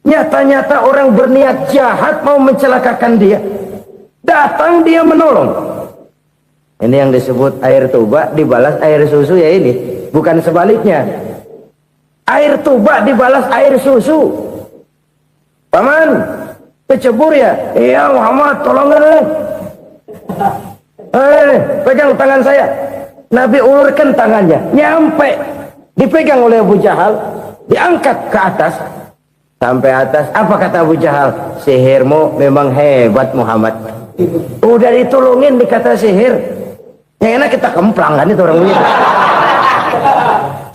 Nyata-nyata orang berniat jahat mau mencelakakan dia. Datang dia menolong. Ini yang disebut air tuba dibalas air susu ya ini. Bukan sebaliknya. Air tuba dibalas air susu. Paman, kecebur ya? Iya Muhammad, tolonglah. Pegang tangan saya. Nabi ulurkan tangannya, nyampe. Dipegang oleh Abu Jahal, diangkat ke atas. Sampai atas, apa kata Abu Jahal? Sihirmu memang hebat Muhammad. Udah ditolongin dikata sihir. Yang enak kita kemplang kan itu orang begitu.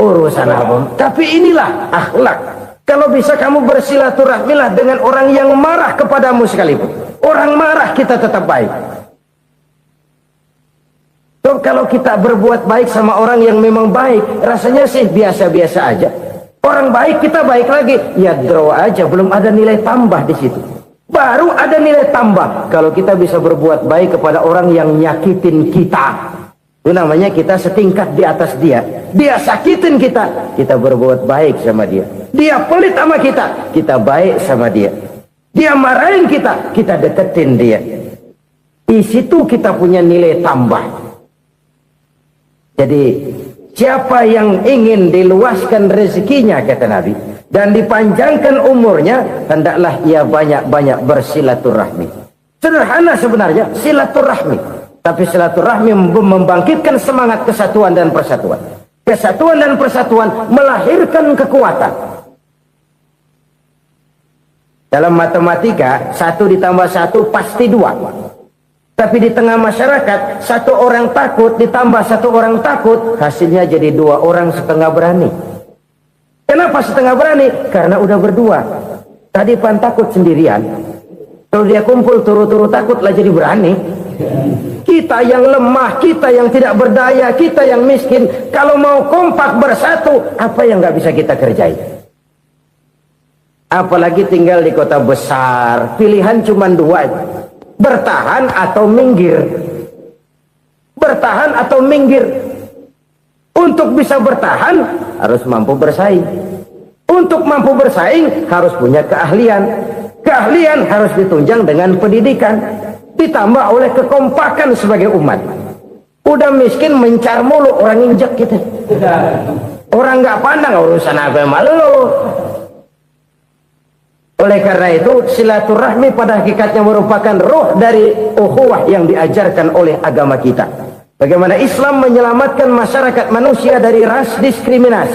Urusan apa? Tapi inilah akhlak. Kalau bisa kamu bersilaturahmilah dengan orang yang marah kepadamu sekalipun. Orang marah kita tetap baik. So, kalau kita berbuat baik sama orang yang memang baik, rasanya sih biasa-biasa aja. Orang baik kita baik lagi, ya draw aja, belum ada nilai tambah di situ. Baru ada nilai tambah kalau kita bisa berbuat baik kepada orang yang nyakitin kita. Itu namanya kita setingkat di atas dia. Dia sakitin kita, kita berbuat baik sama dia. Dia pelit sama kita, kita baik sama dia. Dia marahin kita, kita deketin dia. Di situ kita punya nilai tambah. Jadi siapa yang ingin diluaskan rezekinya kata Nabi dan dipanjangkan umurnya, hendaklah ia banyak-banyak bersilaturahmi. Sederhana sebenarnya silaturahmi, tapi silaturahmi membangkitkan semangat kesatuan dan persatuan. Kesatuan dan persatuan melahirkan kekuatan. Dalam matematika 1 ditambah 1 pasti 2. Tapi di tengah masyarakat 1 orang takut ditambah 1 orang takut, hasilnya jadi 2 orang setengah berani. Kenapa setengah berani? Karena udah berdua. Tadi pan takut sendirian, kalau dia kumpul turu-turu takutlah jadi berani. Kita yang lemah, kita yang tidak berdaya, kita yang miskin, kalau mau kompak bersatu, apa yang nggak bisa kita kerjain? Apalagi tinggal di kota besar, pilihan cuma 2. Bertahan atau minggir. Bertahan atau minggir. Untuk bisa bertahan harus mampu bersaing. Untuk mampu bersaing harus punya keahlian. Keahlian harus ditunjang dengan pendidikan, ditambah oleh kekompakan sebagai umat. Udah miskin mencar mulu, orang injek kita. Orang nggak pandang urusan apa malu. Oleh karena itu silaturahmi pada hakikatnya merupakan roh dari ukhuwah yang diajarkan oleh agama kita. Bagaimana Islam menyelamatkan masyarakat manusia dari ras diskriminasi,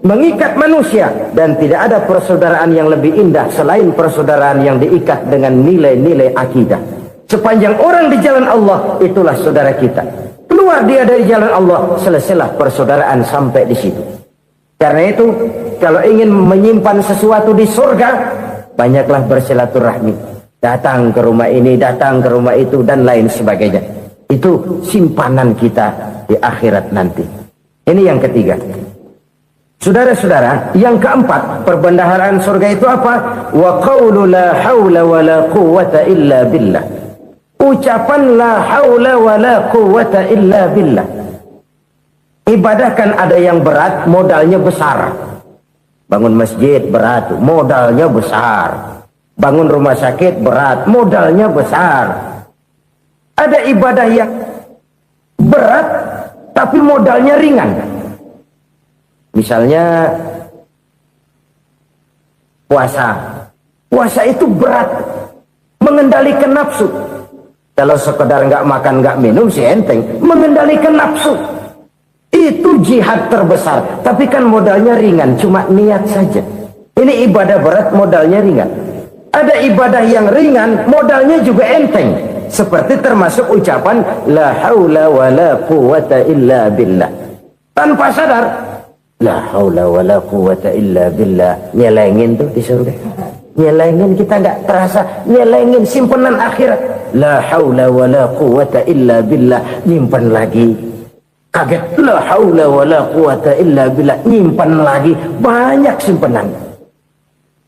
mengikat manusia, dan tidak ada persaudaraan yang lebih indah selain persaudaraan yang diikat dengan nilai-nilai akidah. Sepanjang orang di jalan Allah, itulah saudara kita. Keluar dia dari jalan Allah, selesailah persaudaraan sampai di situ. Karena itu, kalau ingin menyimpan sesuatu di surga, banyaklah bersilaturahmi. Datang ke rumah ini, datang ke rumah itu, dan lain sebagainya. Itu simpanan kita di akhirat nanti. Ini yang ketiga. Saudara-saudara, yang keempat, perbendaharaan surga itu apa? Wa qawlu la hawla wa la quwwata illa billah. Ucapan la hawla wa la quwwata illa billah. Ibadah kan ada yang berat, modalnya besar. Bangun masjid berat, modalnya besar. Bangun rumah sakit berat, modalnya besar. Ada ibadah yang berat tapi modalnya ringan. Misalnya puasa. Puasa itu berat, mengendalikan nafsu. Kalau sekedar nggak makan nggak minum sih enteng, mengendalikan nafsu. Itu jihad terbesar, tapi kan modalnya ringan, cuma niat saja. Ini ibadah berat, modalnya ringan. Ada ibadah yang ringan, modalnya juga enteng. Seperti termasuk ucapan la haula wa la quwwata illa billah. tanpa sadar. La haula wala quwata illa billah. Nyelengin tuh di surga. Nyelengin, kita nggak terasa. Nyelengin simpenan akhirat. La haula wala quwata illa billah. Nyimpan lagi. Kaget. La haula wala quwata illa billah. Nyimpan lagi. Banyak simpenan.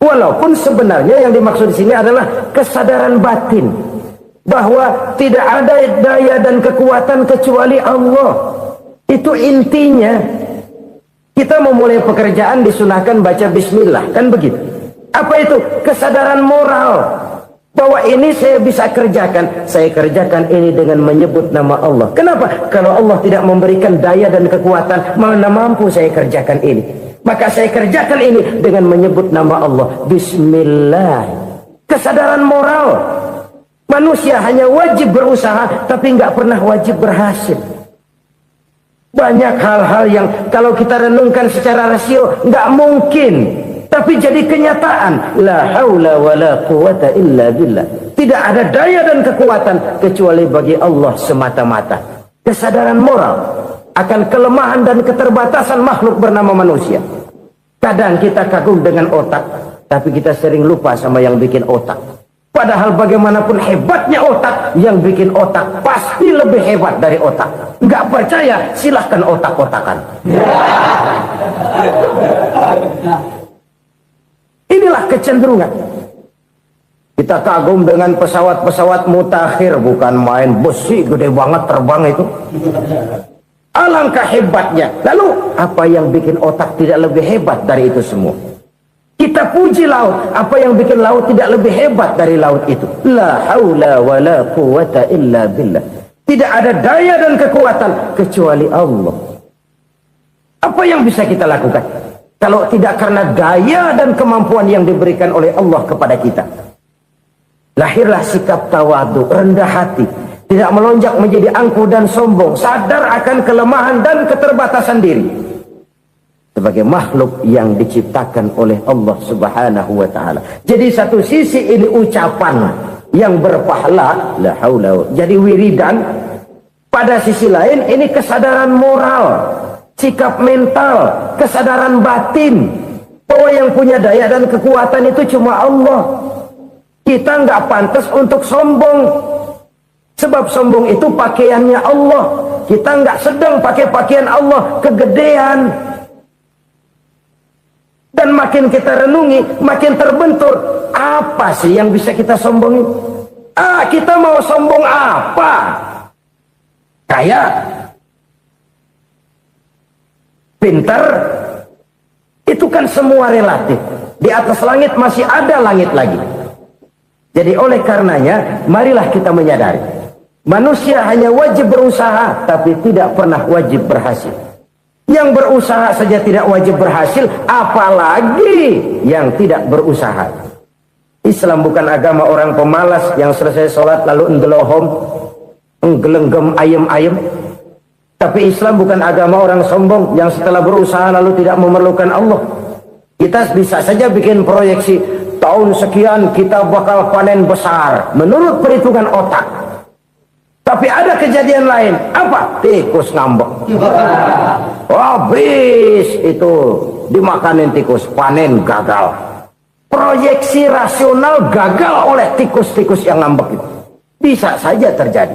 Walaupun sebenarnya yang dimaksud di sini adalah kesadaran batin. Bahwa tidak ada daya dan kekuatan kecuali Allah. Itu intinya. Kita memulai pekerjaan disunahkan baca bismillah, kan begitu? Apa itu? Kesadaran moral bahwa ini saya bisa kerjakan. Saya kerjakan ini dengan menyebut nama Allah. Kenapa? Kalau Allah tidak memberikan daya dan kekuatan, mana mampu saya kerjakan ini. Maka saya kerjakan ini dengan menyebut nama Allah. Bismillah. Kesadaran moral. Manusia hanya wajib berusaha, tapi nggak pernah wajib berhasil. Banyak hal-hal yang kalau kita renungkan secara rasio nggak mungkin, tapi jadi kenyataan. La haula wala quwata illa billah. Tidak ada daya dan kekuatan kecuali bagi Allah semata-mata. Kesadaran moral akan kelemahan dan keterbatasan makhluk bernama manusia. Kadang kita kagum dengan otak, tapi kita sering lupa sama yang bikin otak. Padahal bagaimanapun hebatnya otak, yang bikin otak pasti lebih hebat dari otak. Nggak percaya, silahkan otak-otakan. Inilah kecenderungan. Kita kagum dengan pesawat-pesawat mutakhir, bukan main besi gede banget terbang itu. Alangkah hebatnya. Lalu apa yang bikin otak tidak lebih hebat dari itu semua? Kita puji laut, apa yang bikin laut tidak lebih hebat dari laut itu? La haula wala quwata illa billah. Tidak ada daya dan kekuatan kecuali Allah. Apa yang bisa kita lakukan kalau tidak karena daya dan kemampuan yang diberikan oleh Allah kepada kita? Lahirlah sikap tawadu, rendah hati, tidak melonjak menjadi angkuh dan sombong, sadar akan kelemahan dan keterbatasan diri. Sebagai makhluk yang diciptakan oleh Allah Subhanahu wa ta'ala. Jadi satu sisi ini ucapan yang berpahala, la haula, jadi wiridan. Pada sisi lain ini kesadaran moral, sikap mental, kesadaran batin bahwa yang punya daya dan kekuatan itu cuma Allah. Kita nggak pantas untuk sombong, sebab sombong itu pakaiannya Allah. Kita nggak sedang pakai pakaian Allah, kegedean. Dan makin kita renungi, makin terbentur. Apa sih yang bisa kita sombongin? Kita mau sombong apa? Kaya? Pintar? Itu kan semua relatif. Di atas langit masih ada langit lagi. Jadi oleh karenanya, marilah kita menyadari. Manusia hanya wajib berusaha, tapi tidak pernah wajib berhasil. Yang berusaha saja tidak wajib berhasil, apalagi yang tidak berusaha. Islam bukan agama orang pemalas yang selesai sholat lalu enggelohom, enggelenggem ayem-ayem. Tapi Islam bukan agama orang sombong yang setelah berusaha lalu tidak memerlukan Allah. Kita bisa saja bikin proyeksi, tahun sekian kita bakal panen besar menurut perhitungan otak. Tapi ada kejadian lain. Apa? Tikus ngambek. Habis itu dimakanin tikus, panen gagal. Proyeksi rasional gagal oleh tikus-tikus yang ngambek itu. Bisa saja terjadi.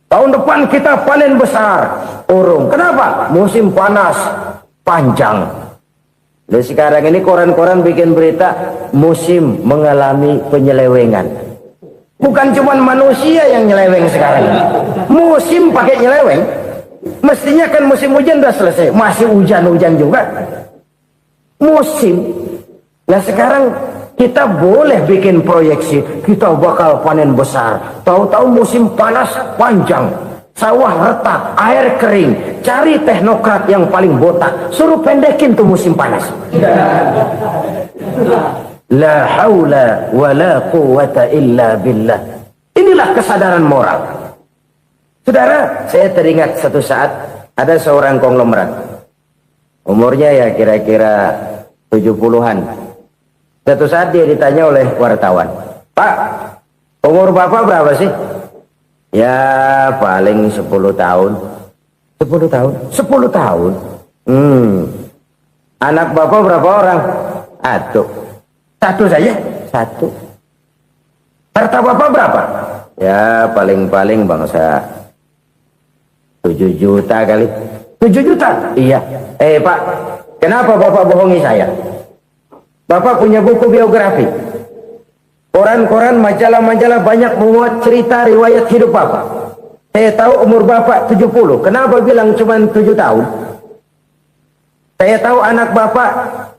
Tahun depan kita panen besar, urung. Kenapa? Musim panas panjang. Dan sekarang ini koran-koran bikin berita musim mengalami penyelewengan. Bukan cuma manusia yang nyeleweng sekarang. Musim pakai nyeleweng. Mestinya kan musim hujan udah selesai, masih hujan-hujan juga. Musim. Nah sekarang kita boleh bikin proyeksi, kita bakal panen besar. Tahu-tahu musim panas panjang, sawah retak, air kering. Cari teknokrat yang paling botak, suruh pendekin tuh musim panas. La haula wa la quwata illa billah. Inilah kesadaran moral. Saudara, saya teringat satu saat ada seorang konglomerat. Umurnya ya kira-kira 70-an. Satu saat dia ditanya oleh wartawan, "Pak, umur Bapak berapa sih?" "Ya paling 10 tahun. 10 tahun. 10 tahun. Anak bapak berapa orang? Satu saja. Satu. Harta bapak berapa? Ya paling-paling bangsa 7 juta kali. 7 juta? Iya. Pak, kenapa bapak bohongi saya? Bapak punya buku biografi. Koran-koran, majalah-majalah banyak memuat cerita riwayat hidup bapak. Saya tahu umur bapak 70. Kenapa bilang cuma 7 tahun? Saya tahu anak bapak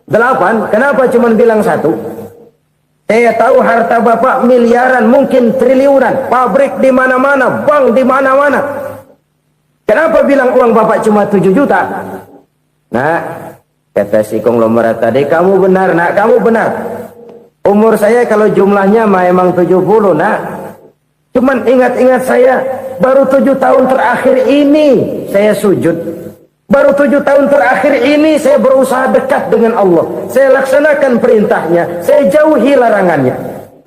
8. Kenapa cuma bilang 1? Saya tahu harta bapak miliaran, mungkin triliunan. Pabrik di mana-mana, bank di mana-mana. Kenapa bilang uang bapak cuma 7 juta? Nah, kata si konglomerat tadi, kamu benar nak, kamu benar. Umur saya kalau jumlahnya memang 70 nak. Cuman ingat-ingat saya, baru 7 tahun terakhir ini saya sujud. Baru 7 tahun terakhir ini saya berusaha dekat dengan Allah. Saya laksanakan perintahnya, saya jauhi larangannya.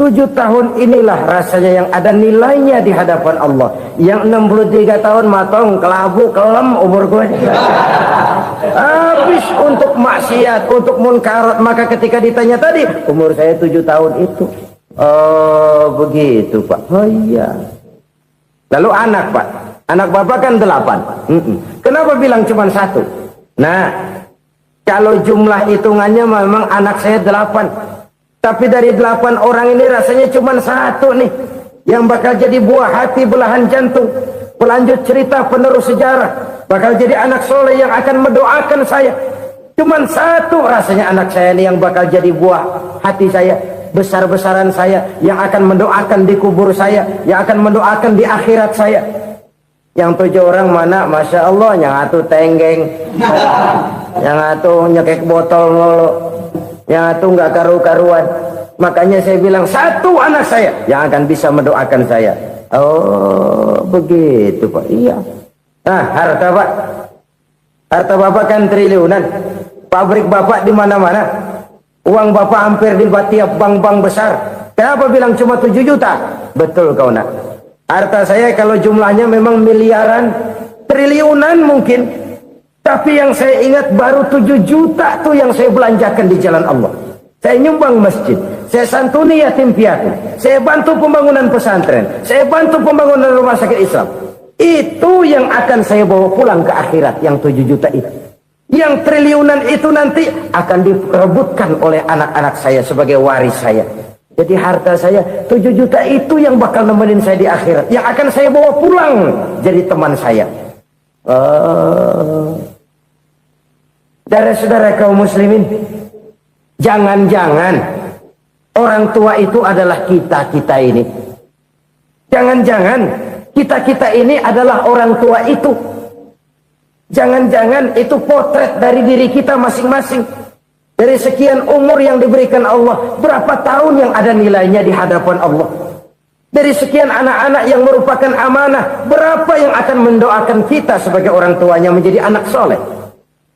7 tahun inilah rasanya yang ada nilainya di hadapan Allah. Yang 63 tahun matong, kelabu, kelem umur gue. Habis untuk maksiat, untuk munkarat. Maka ketika ditanya tadi, umur saya 7 tahun itu. Oh begitu Pak. Oh iya. Lalu anak Pak. Anak bapak kan 8. Kenapa bilang cuma 1? Nah, kalau jumlah hitungannya memang anak saya 8. Tapi dari 8 orang ini rasanya cuma 1 nih. Yang bakal jadi buah hati, belahan jantung. Pelanjut cerita, penerus sejarah. Bakal jadi anak soleh yang akan mendoakan saya. Cuma 1 rasanya anak saya ini yang bakal jadi buah hati saya. Besar-besaran saya. Yang akan mendoakan di kubur saya. Yang akan mendoakan di akhirat saya. Yang 7 orang mana? Masya Allah, yang atu tenggeng, yang atu nyekek botol mulu, yang atu nggak karu-karuan. Makanya saya bilang 1 anak saya yang akan bisa mendoakan saya. Oh begitu Pak. Iya. Nah harta Pak, harta bapak kan triliunan. Pabrik bapak di mana-mana. Uang bapak hampir di tiap bank-bank besar. Kenapa bilang cuma 7 juta? Betul kau nak. Harta saya kalau jumlahnya memang miliaran, triliunan mungkin. Tapi yang saya ingat baru 7 juta tuh yang saya belanjakan di jalan Allah. Saya nyumbang masjid, saya santuni yatim piatu, saya bantu pembangunan pesantren, saya bantu pembangunan rumah sakit Islam. Itu yang akan saya bawa pulang ke akhirat, yang 7 juta itu. Yang triliunan itu nanti akan diperebutkan oleh anak-anak saya sebagai waris saya. Jadi harta saya 7 juta itu yang bakal nemenin saya di akhirat. Yang akan saya bawa pulang jadi teman saya. Saudara-saudara kaum muslimin, jangan-jangan orang tua itu adalah kita-kita ini. Jangan-jangan kita-kita ini adalah orang tua itu. Jangan-jangan itu potret dari diri kita masing-masing. Dari sekian umur yang diberikan Allah, berapa tahun yang ada nilainya di hadapan Allah? Dari sekian anak-anak yang merupakan amanah, berapa yang akan mendoakan kita sebagai orang tuanya menjadi anak soleh?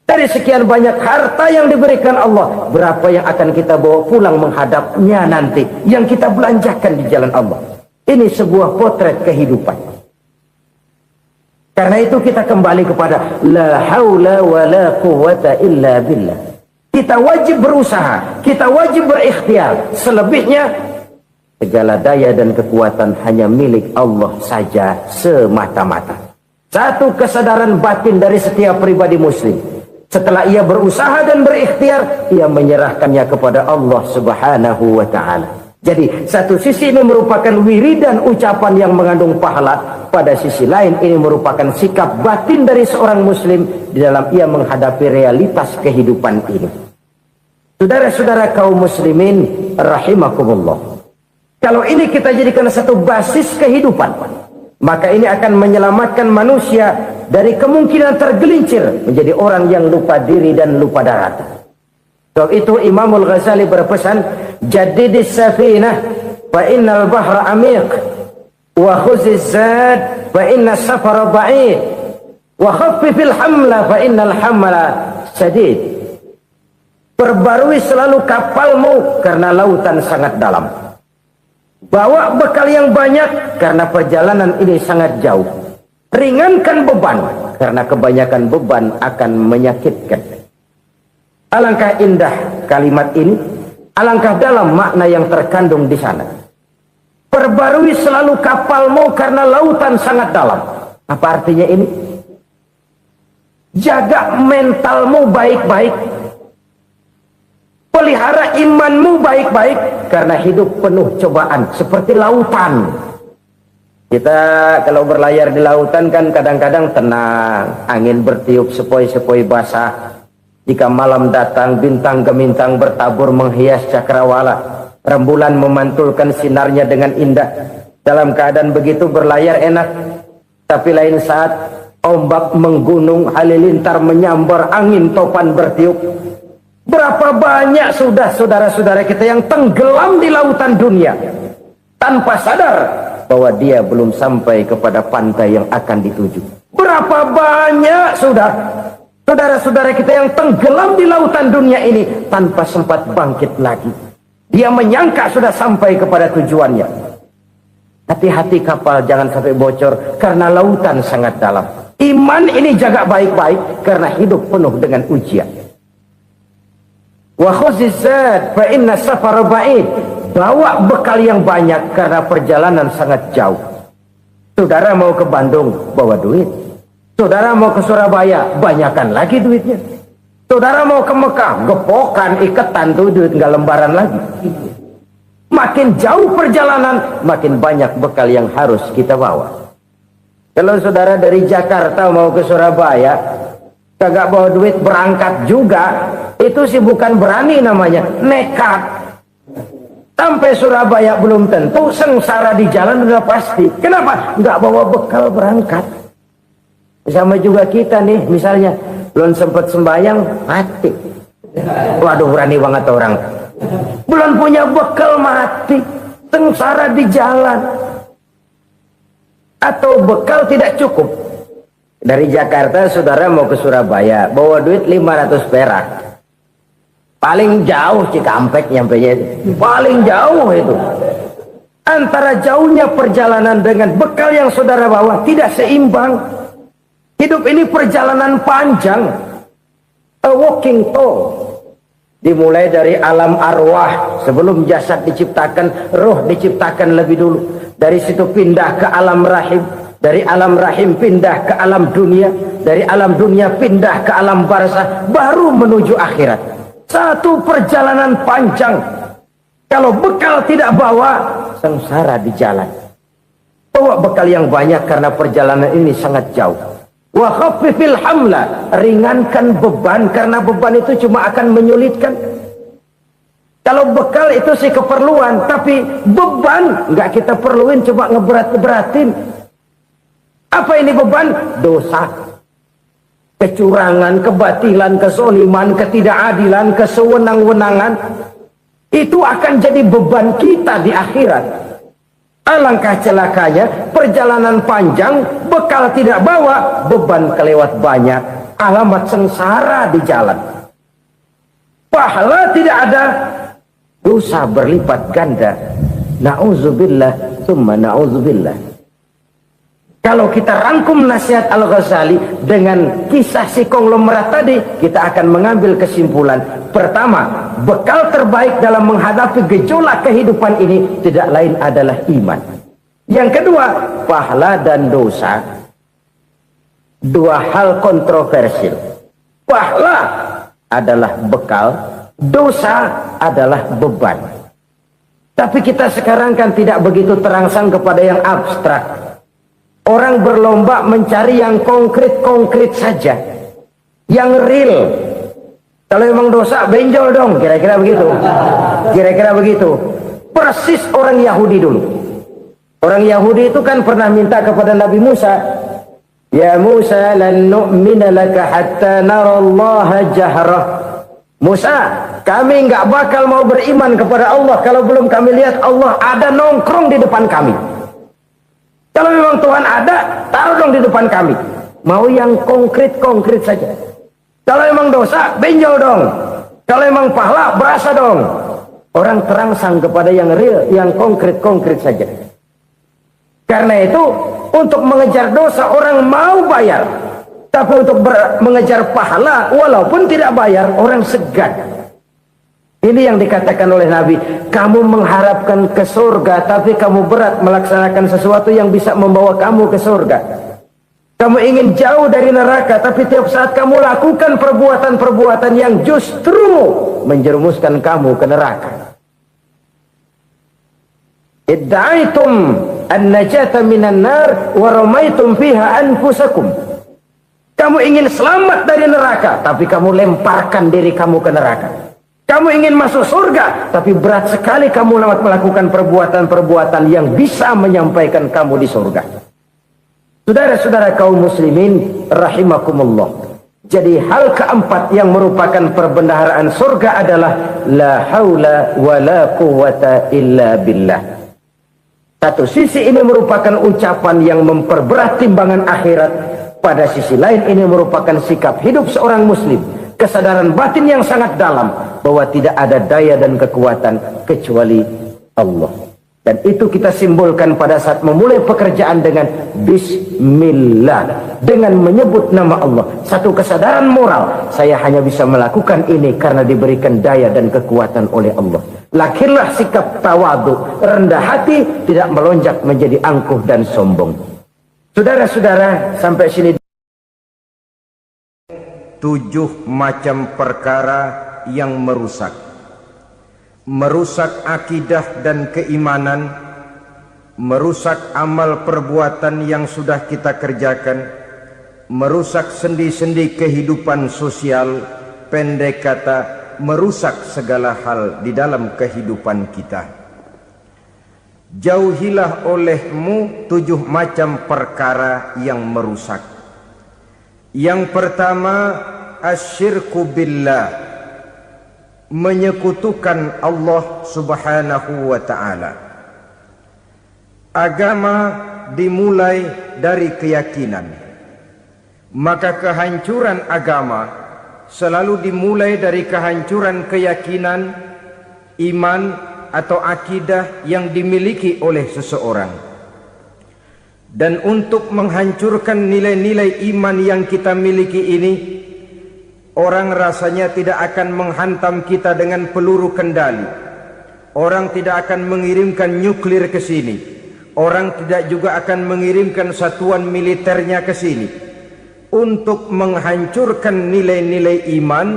Dari sekian banyak harta yang diberikan Allah, berapa yang akan kita bawa pulang menghadapnya nanti, yang kita belanjakan di jalan Allah? Ini sebuah potret kehidupan. Karena itu kita kembali kepada la haula wa la quwwata illa billah. Kita wajib berusaha, kita wajib berikhtiar. Selebihnya, segala daya dan kekuatan hanya milik Allah saja semata-mata. Satu kesadaran batin dari setiap pribadi muslim. Setelah ia berusaha dan berikhtiar, ia menyerahkannya kepada Allah Subhanahu wa ta'ala. Jadi, satu sisi ini merupakan wiridan ucapan yang mengandung pahala. Pada sisi lain, ini merupakan sikap batin dari seorang muslim di dalam ia menghadapi realitas kehidupan ini. Saudara-saudara kaum muslimin rahimakumullah. Kalau ini kita jadikan satu basis kehidupan, maka ini akan menyelamatkan manusia dari kemungkinan tergelincir menjadi orang yang lupa diri dan lupa darat. Sebab itu Imamul Ghazali berpesan, jadidis safinah fa innal bahra amiq wa khuziz zad fa inna safara ba'id wa khaffifil hamla fa innal hamla sadid. Perbarui selalu kapalmu karena lautan sangat dalam. Bawa bekal yang banyak karena perjalanan ini sangat jauh. Ringankan beban karena kebanyakan beban akan menyakitkan. Alangkah indah kalimat ini, alangkah dalam makna yang terkandung di sana. Perbarui selalu kapalmu karena lautan sangat dalam. Apa artinya ini? Jaga mentalmu baik-baik. Pelihara imanmu baik-baik karena hidup penuh cobaan seperti lautan. Kita kalau berlayar di lautan kan kadang-kadang tenang, angin bertiup sepoi-sepoi basah. Jika malam datang, bintang gemintang bertabur menghias cakrawala. Rembulan memantulkan sinarnya dengan indah. Dalam keadaan begitu berlayar enak. Tapi lain saat ombak menggunung, halilintar menyambar, angin topan bertiup. Berapa banyak sudah saudara-saudara kita yang tenggelam di lautan dunia tanpa sadar bahwa dia belum sampai kepada pantai yang akan dituju. Berapa banyak sudah saudara-saudara kita yang tenggelam di lautan dunia ini tanpa sempat bangkit lagi. Dia menyangka sudah sampai kepada tujuannya. Hati-hati kapal jangan sampai bocor karena lautan sangat dalam. Iman ini jaga baik-baik karena hidup penuh dengan ujian. Wa khuzizat fa inna safar ba'id. Bawa bekal yang banyak karena perjalanan sangat jauh. Saudara mau ke Bandung, bawa duit. Saudara mau ke Surabaya, banyakan lagi duitnya. Saudara mau ke Mekah, gepokan, iketan tuh duit, nggak lembaran lagi. Makin jauh perjalanan, makin banyak bekal yang harus kita bawa. Kalau saudara dari Jakarta mau ke Surabaya, kagak bawa duit berangkat juga, itu sih bukan berani namanya, nekat. Sampai Surabaya belum tentu, sengsara di jalan udah pasti. Kenapa? Nggak bawa bekal berangkat. Sama juga kita nih, misalnya belum sempat sembahyang, mati. Waduh, berani banget orang. Belum punya bekal, mati. Sengsara di jalan. Atau bekal tidak cukup. Dari Jakarta, saudara mau ke Surabaya, bawa duit 500 perak. Paling jauh Cikampek nyampenya itu. Paling jauh itu. Antara jauhnya perjalanan dengan bekal yang saudara bawa tidak seimbang. Hidup ini perjalanan panjang, a walking tour. Dimulai dari alam arwah, sebelum jasad diciptakan, roh diciptakan lebih dulu. Dari situ pindah ke alam rahim, dari alam rahim pindah ke alam dunia, dari alam dunia pindah ke alam barzah, baru menuju akhirat. Satu perjalanan panjang. Kalau bekal tidak bawa, sengsara di jalan. Bawa bekal yang banyak karena perjalanan ini sangat jauh. Wa khaffifil hamla, ringankan beban karena beban itu cuma akan menyulitkan. Kalau bekal itu sih keperluan, tapi beban nggak kita perluin, coba ngeberat-beratin. Apa ini beban? Dosa, kecurangan, kebatilan, kesoliman, ketidakadilan, kesewenang-wenangan. Itu akan jadi beban kita di akhirat. Alangkah celakanya, perjalanan panjang, bekal tidak bawa, beban kelewat banyak, alamat sengsara di jalan. Pahala tidak ada, dosa berlipat ganda. Na'udzubillah, summa na'udzubillah. Kalau kita rangkum nasihat Al-Ghazali dengan kisah si konglomerat tadi, kita akan mengambil kesimpulan. Pertama, bekal terbaik dalam menghadapi gejolak kehidupan ini tidak lain adalah iman. Yang kedua, pahala dan dosa. Dua hal kontroversial. Pahala adalah bekal, dosa adalah beban. Tapi kita sekarang kan tidak begitu terangsang kepada yang abstrak. Orang berlomba mencari yang konkret-konkret saja, yang real. Kalau memang dosa, benjol dong, kira-kira begitu. Kira-kira begitu. Persis orang Yahudi dulu. Orang Yahudi itu kan pernah minta kepada Nabi Musa, Ya Musa, lan nu'mina laka hatta narallaha jahrah. Musa, kami nggak bakal mau beriman kepada Allah kalau belum kami lihat Allah ada nongkrong di depan kami. Kalau memang Tuhan ada, taruh dong di depan kami. Mau yang konkret-konkret saja. Kalau memang dosa, benjol dong. Kalau memang pahala, berasa dong. Orang terangsang kepada yang real, yang konkret-konkret saja. Karena itu, untuk mengejar dosa, orang mau bayar. Tapi untuk mengejar pahala walaupun tidak bayar, orang segan. Ini yang dikatakan oleh Nabi, kamu mengharapkan ke surga tapi kamu berat melaksanakan sesuatu yang bisa membawa kamu ke surga. Kamu ingin jauh dari neraka tapi tiap saat kamu lakukan perbuatan-perbuatan yang justru menjerumuskan kamu ke neraka. Idda'aitum an-najata minan nar wa ramaitum fiha anfusakum. Kamu ingin selamat dari neraka tapi kamu lemparkan diri kamu ke neraka. Kamu ingin masuk surga tapi berat sekali kamu melakukan perbuatan-perbuatan yang bisa menyampaikan kamu di surga. Saudara-saudara kaum muslimin rahimakumullah. Jadi hal keempat yang merupakan perbendaharaan surga adalah la haula wa la quwwata illa billah. Satu sisi ini merupakan ucapan yang memperberat timbangan akhirat. Pada sisi lain ini merupakan sikap hidup seorang muslim. Kesadaran batin yang sangat dalam bahwa tidak ada daya dan kekuatan kecuali Allah. Dan itu kita simbolkan pada saat memulai pekerjaan dengan Bismillah, dengan menyebut nama Allah. Satu kesadaran moral, saya hanya bisa melakukan ini karena diberikan daya dan kekuatan oleh Allah. Lahirlah sikap tawadu, rendah hati, tidak melonjak menjadi angkuh dan sombong. Saudara-saudara, sampai sini 7 macam perkara yang merusak akidah dan keimanan, merusak amal perbuatan yang sudah kita kerjakan, merusak sendi-sendi kehidupan sosial, pendek kata merusak segala hal di dalam kehidupan kita. Jauhilah olehmu 7 macam perkara yang merusak. Yang pertama, asyirku billah, menyekutukan Allah subhanahu wa ta'ala. Agama dimulai dari keyakinan, maka kehancuran agama selalu dimulai dari kehancuran keyakinan, iman atau akidah yang dimiliki oleh seseorang. Dan untuk menghancurkan nilai-nilai iman yang kita miliki ini, orang rasanya tidak akan menghantam kita dengan peluru kendali. Orang tidak akan mengirimkan nuklir ke sini. Orang tidak juga akan mengirimkan satuan militernya ke sini. Untuk menghancurkan nilai-nilai iman,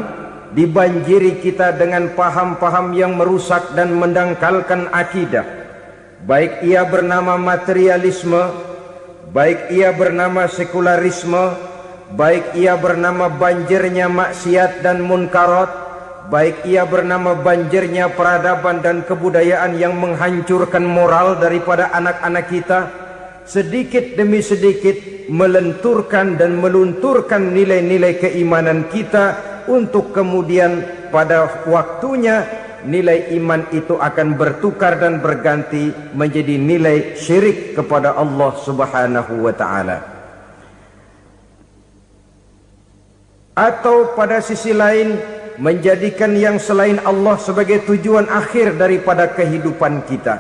dibanjiri kita dengan paham-paham yang merusak dan mendangkalkan akidah. Baik ia bernama materialisme, baik ia bernama sekularisme, baik ia bernama banjirnya maksiat dan munkarat, baik ia bernama banjirnya peradaban dan kebudayaan yang menghancurkan moral daripada anak-anak kita, sedikit demi sedikit melenturkan dan melunturkan nilai-nilai keimanan kita, untuk kemudian pada waktunya nilai iman itu akan bertukar dan berganti menjadi nilai syirik kepada Allah subhanahu wa ta'ala. Atau pada sisi lain, menjadikan yang selain Allah sebagai tujuan akhir daripada kehidupan kita.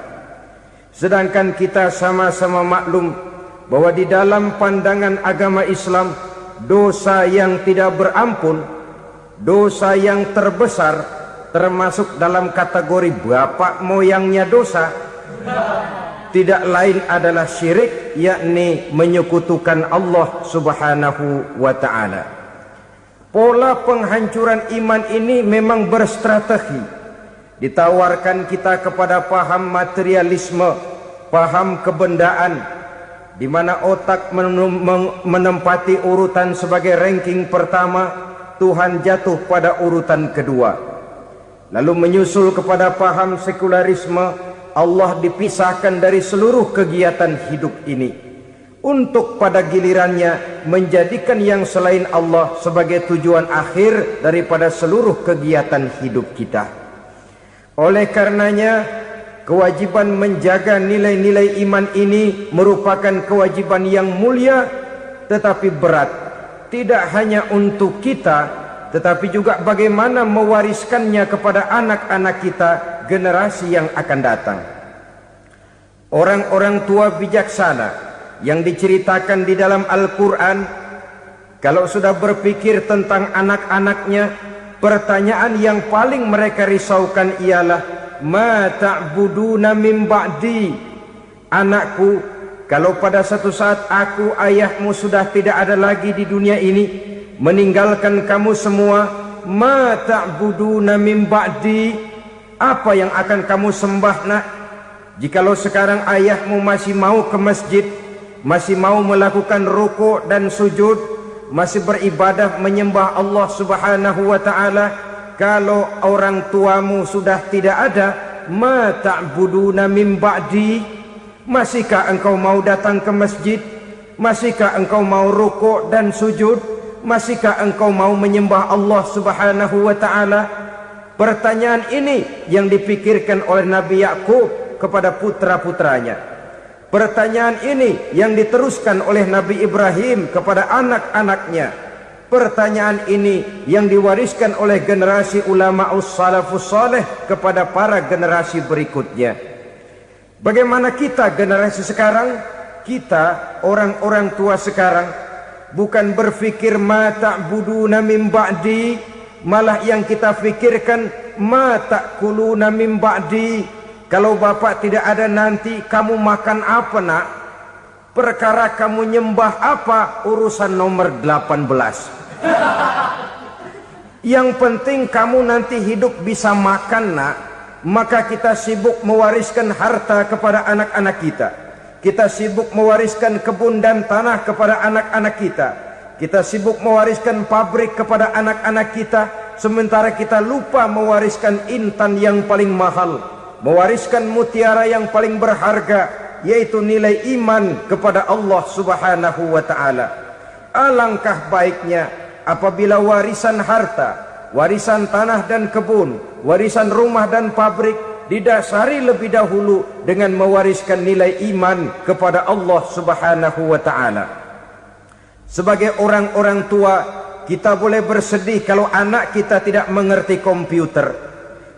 Sedangkan kita sama-sama maklum bahwa di dalam pandangan agama Islam, dosa yang tidak berampun, dosa yang terbesar, termasuk dalam kategori bapak moyangnya dosa, tidak lain adalah syirik, yakni menyekutukan Allah subhanahu wa ta'ala. Pola penghancuran iman ini memang berstrategi. Ditawarkan kita kepada paham materialisme, paham kebendaan, di mana otak menempati urutan sebagai ranking pertama, Tuhan jatuh pada urutan kedua. Lalu menyusul kepada paham sekularisme, Allah dipisahkan dari seluruh kegiatan hidup ini, untuk pada gilirannya menjadikan yang selain Allah sebagai tujuan akhir daripada seluruh kegiatan hidup kita. Oleh karenanya, kewajiban menjaga nilai-nilai iman ini merupakan kewajiban yang mulia tetapi berat, tidak hanya untuk kita, tetapi juga bagaimana mewariskannya kepada anak-anak kita, generasi yang akan datang. Orang-orang tua bijaksana yang diceritakan di dalam Al-Quran Kalau sudah berpikir tentang anak-anaknya, pertanyaan yang paling mereka risaukan ialah, ma ta'buduna min ba'di? Anakku, kalau pada satu saat aku, ayahmu sudah tidak ada lagi di dunia ini, meninggalkan kamu semua, ma ta'buduna min ba'di? Apa yang akan kamu sembah, nak? Jikalau sekarang ayahmu masih mau ke masjid, masih mau melakukan rukuk dan sujud, masih beribadah menyembah Allah Subhanahu wa ta'ala, kalau orang tuamu sudah tidak ada, ma ta'buduna min ba'di? Masihkah engkau mau datang ke masjid? Masihkah engkau mau rukuk dan sujud? Masihkah engkau mau menyembah Allah Subhanahu wa ta'ala? Pertanyaan ini yang dipikirkan oleh Nabi Yakub kepada putra-putranya. Pertanyaan ini yang diteruskan oleh Nabi Ibrahim kepada anak-anaknya. Pertanyaan ini yang diwariskan oleh generasi ulama salafus saleh kepada para generasi berikutnya. Bagaimana kita generasi sekarang? Kita orang-orang tua sekarang bukan berfikir ma ta'buduna min ba'di, malah yang kita fikirkan ma ta'kuluna min ba'di. Kalau bapak tidak ada nanti kamu makan apa, nak? Perkara kamu nyembah apa, urusan nomor 18. Yang penting kamu nanti hidup bisa makan, nak. Maka kita sibuk mewariskan harta kepada anak-anak kita. Kita sibuk mewariskan kebun dan tanah kepada anak-anak kita. Kita sibuk mewariskan pabrik kepada anak-anak kita, sementara kita lupa mewariskan intan yang paling mahal, mewariskan mutiara yang paling berharga, yaitu nilai iman kepada Allah Subhanahu wa ta'ala. Alangkah baiknya apabila warisan harta, warisan tanah dan kebun, warisan rumah dan pabrik didasari lebih dahulu dengan mewariskan nilai iman kepada Allah Subhanahu wa ta'ala. Sebagai orang-orang tua, kita boleh bersedih kalau anak kita tidak mengerti komputer.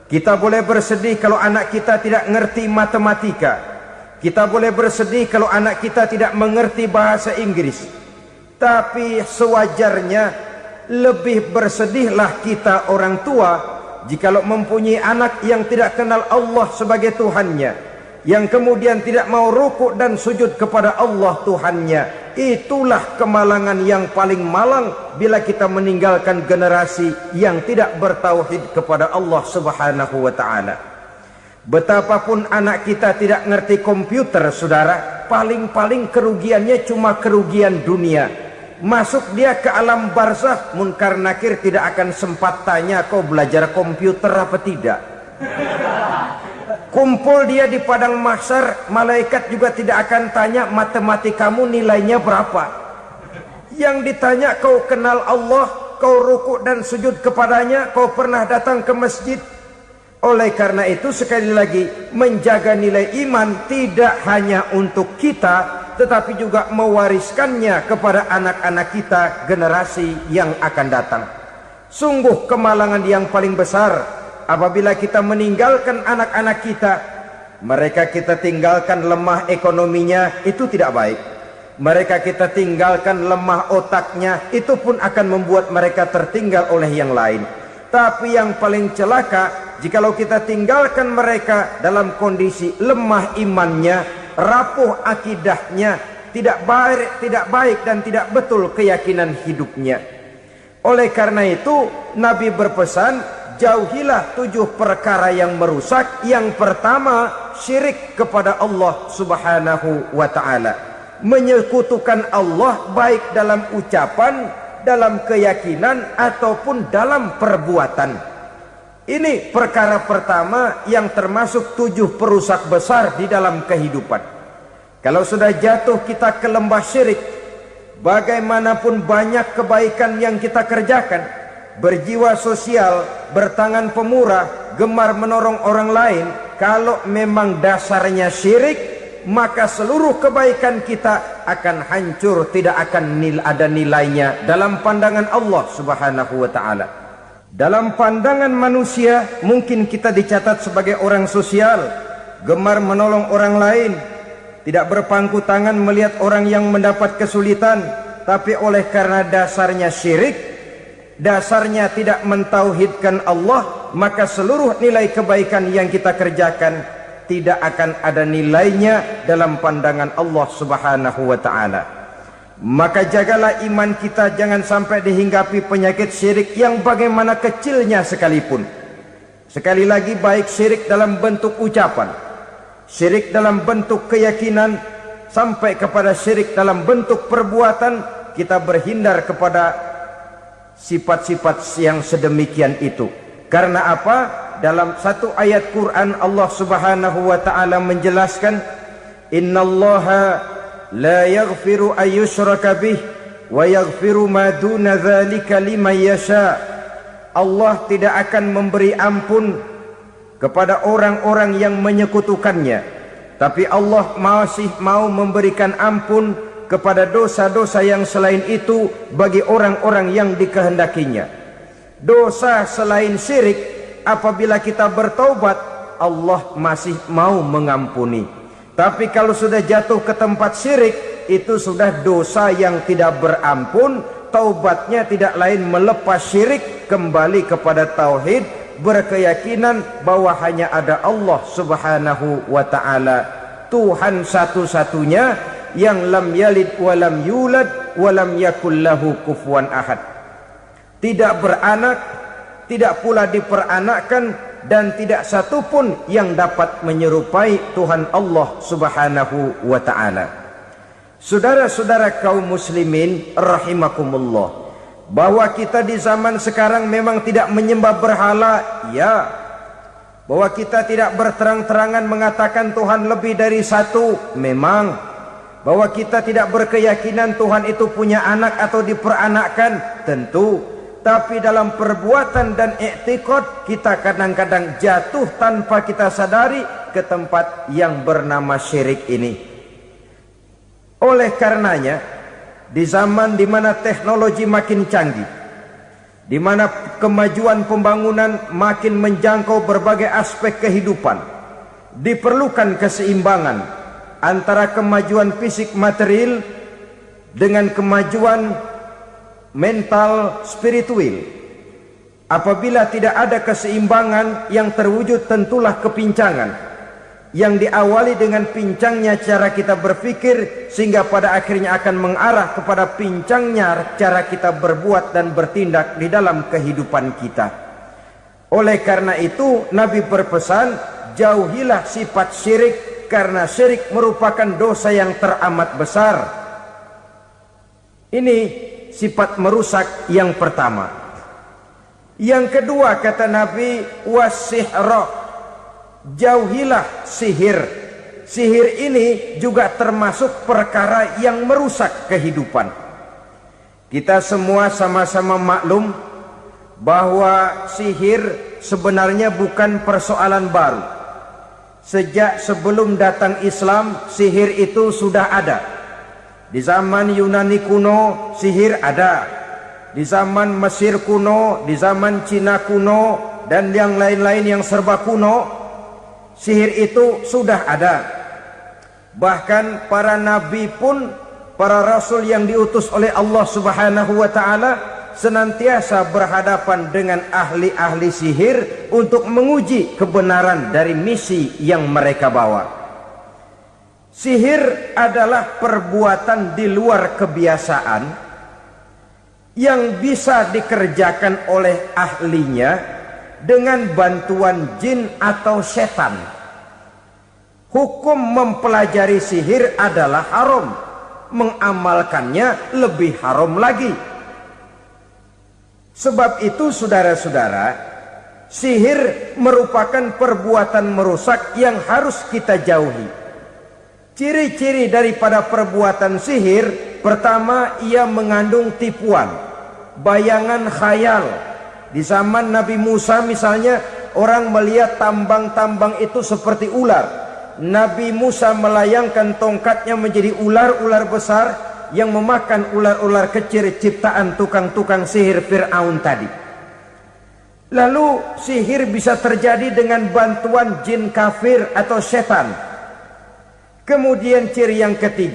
Kita boleh bersedih kalau anak kita tidak mengerti matematika. Kita boleh bersedih kalau anak kita tidak mengerti bahasa Inggris. Tapi sewajarnya lebih bersedihlah kita orang tua jikalau mempunyai anak yang tidak kenal Allah sebagai Tuhannya, yang kemudian tidak mau rukuk dan sujud kepada Allah Tuhannya. Itulah kemalangan yang paling malang bila kita meninggalkan generasi yang tidak bertauhid kepada Allah Subhanahu wa ta'ala. Betapapun anak kita tidak ngerti komputer, saudara, paling-paling kerugiannya cuma kerugian dunia. Masuk dia ke alam barzakh, munkar nakir tidak akan sempat tanya kau belajar komputer apa tidak. Kumpul dia di padang mahsyar, malaikat juga tidak akan tanya matematikamu nilainya berapa. Yang ditanya, kau kenal Allah, kau rukuk dan sujud kepadanya, kau pernah datang ke masjid. Oleh karena itu sekali lagi, menjaga nilai iman tidak hanya untuk kita, tetapi juga mewariskannya kepada anak-anak kita, generasi yang akan datang. Sungguh kemalangan yang paling besar apabila kita meninggalkan anak-anak kita. Mereka kita tinggalkan lemah ekonominya, itu tidak baik. Mereka kita tinggalkan lemah otaknya, itu pun akan membuat mereka tertinggal oleh yang lain. Tapi yang paling celaka, jikalau kita tinggalkan mereka dalam kondisi lemah imannya, rapuh akidahnya, tidak baik dan tidak betul keyakinan hidupnya. Oleh karena itu Nabi berpesan, jauhilah 7 perkara yang merusak. Yang pertama, syirik kepada Allah Subhanahu wa ta'ala. Menyekutukan Allah baik dalam ucapan, dalam keyakinan, ataupun dalam perbuatan. Ini perkara pertama yang termasuk 7 perusak besar di dalam kehidupan. Kalau sudah jatuh kita ke lembah syirik, bagaimanapun banyak kebaikan yang kita kerjakan, berjiwa sosial, bertangan pemurah, gemar menolong orang lain, kalau memang dasarnya syirik, maka seluruh kebaikan kita akan hancur, tidak akan ada nilainya dalam pandangan Allah Subhanahu wa ta'ala. Dalam pandangan manusia, mungkin kita dicatat sebagai orang sosial, gemar menolong orang lain, tidak berpangku tangan melihat orang yang mendapat kesulitan, tapi oleh karena dasarnya syirik, dasarnya tidak mentauhidkan Allah, maka seluruh nilai kebaikan yang kita kerjakan tidak akan ada nilainya dalam pandangan Allah Subhanahu wa ta'ala. Maka jagalah iman kita jangan sampai dihinggapi penyakit syirik yang bagaimana kecilnya sekalipun. Sekali lagi, baik syirik dalam bentuk ucapan, syirik dalam bentuk keyakinan, sampai kepada syirik dalam bentuk perbuatan, kita berhindar kepada sifat-sifat yang sedemikian itu. Karena apa? Dalam satu ayat Quran Allah Subhanahu wa ta'ala menjelaskan, innallaha la yaghfiru ayyushraka bih wa yaghfiru ma duna dzalika liman yasha. Allah tidak akan memberi ampun kepada orang-orang yang menyekutukannya, tapi Allah masih mau memberikan ampun kepada dosa-dosa yang selain itu bagi orang-orang yang dikehendakinya. Dosa selain syirik, apabila kita bertaubat, Allah masih mau mengampuni. Tapi kalau sudah jatuh ke tempat syirik, itu sudah dosa yang tidak berampun. Taubatnya tidak lain melepas syirik, kembali kepada tauhid, berkeyakinan bahwa hanya ada Allah Subhanahu wa ta'ala, Tuhan satu-satunya yang lam yalid walam yulad walam yakul lahu kufuwan ahad. Tidak beranak, tidak pula diperanakkan, dan tidak satupun yang dapat menyerupai Tuhan Allah Subhanahu wa ta'ala. Saudara-saudara kaum muslimin rahimakumullah, bahwa kita di zaman sekarang memang tidak menyembah berhala, ya. Bahwa kita tidak berterang-terangan mengatakan Tuhan lebih dari satu, memang. Bahwa kita tidak berkeyakinan Tuhan itu punya anak atau diperanakkan, tentu. Tapi dalam perbuatan dan i'tiqad, kita kadang-kadang jatuh tanpa kita sadari ke tempat yang bernama syirik ini. Oleh karenanya, di zaman di mana teknologi makin canggih, di mana kemajuan pembangunan makin menjangkau berbagai aspek kehidupan, diperlukan keseimbangan antara kemajuan fisik material dengan kemajuan mental spiritual. Apabila tidak ada keseimbangan, yang terwujud tentulah kepincangan, yang diawali dengan pincangnya cara kita berpikir, sehingga pada akhirnya akan mengarah kepada pincangnya cara kita berbuat dan bertindak di dalam kehidupan kita. Oleh karena itu, Nabi berpesan, jauhilah sifat syirik, karena syirik merupakan dosa yang teramat besar. Ini sifat merusak yang pertama. Yang kedua, kata Nabi, wasihra, jauhilah sihir. Sihir ini juga termasuk perkara yang merusak kehidupan. Kita semua sama-sama maklum bahwa sihir sebenarnya bukan persoalan baru. Sejak sebelum datang Islam, sihir itu sudah ada. Di zaman Yunani kuno, sihir ada. Di zaman Mesir kuno, di zaman Cina kuno, dan yang lain-lain yang serba kuno, sihir itu sudah ada. Bahkan para nabi pun, para rasul yang diutus oleh Allah Subhanahu wa ta'ala, senantiasa berhadapan dengan ahli-ahli sihir untuk menguji kebenaran dari misi yang mereka bawa. Sihir adalah perbuatan di luar kebiasaan yang bisa dikerjakan oleh ahlinya dengan bantuan jin atau setan. Hukum mempelajari sihir adalah haram, mengamalkannya lebih haram lagi. Sebab itu saudara-saudara, sihir merupakan perbuatan merusak yang harus kita jauhi. Ciri-ciri daripada perbuatan sihir, pertama, ia mengandung tipuan, bayangan khayal. Di zaman Nabi Musa misalnya, orang melihat tambang-tambang itu seperti ular. Nabi Musa melayangkan tongkatnya menjadi ular-ular besar yang memakan ular-ular kecil ciptaan tukang-tukang sihir Fir'aun tadi. Lalu sihir bisa terjadi dengan bantuan jin kafir atau setan. Kemudian ciri yang ketiga,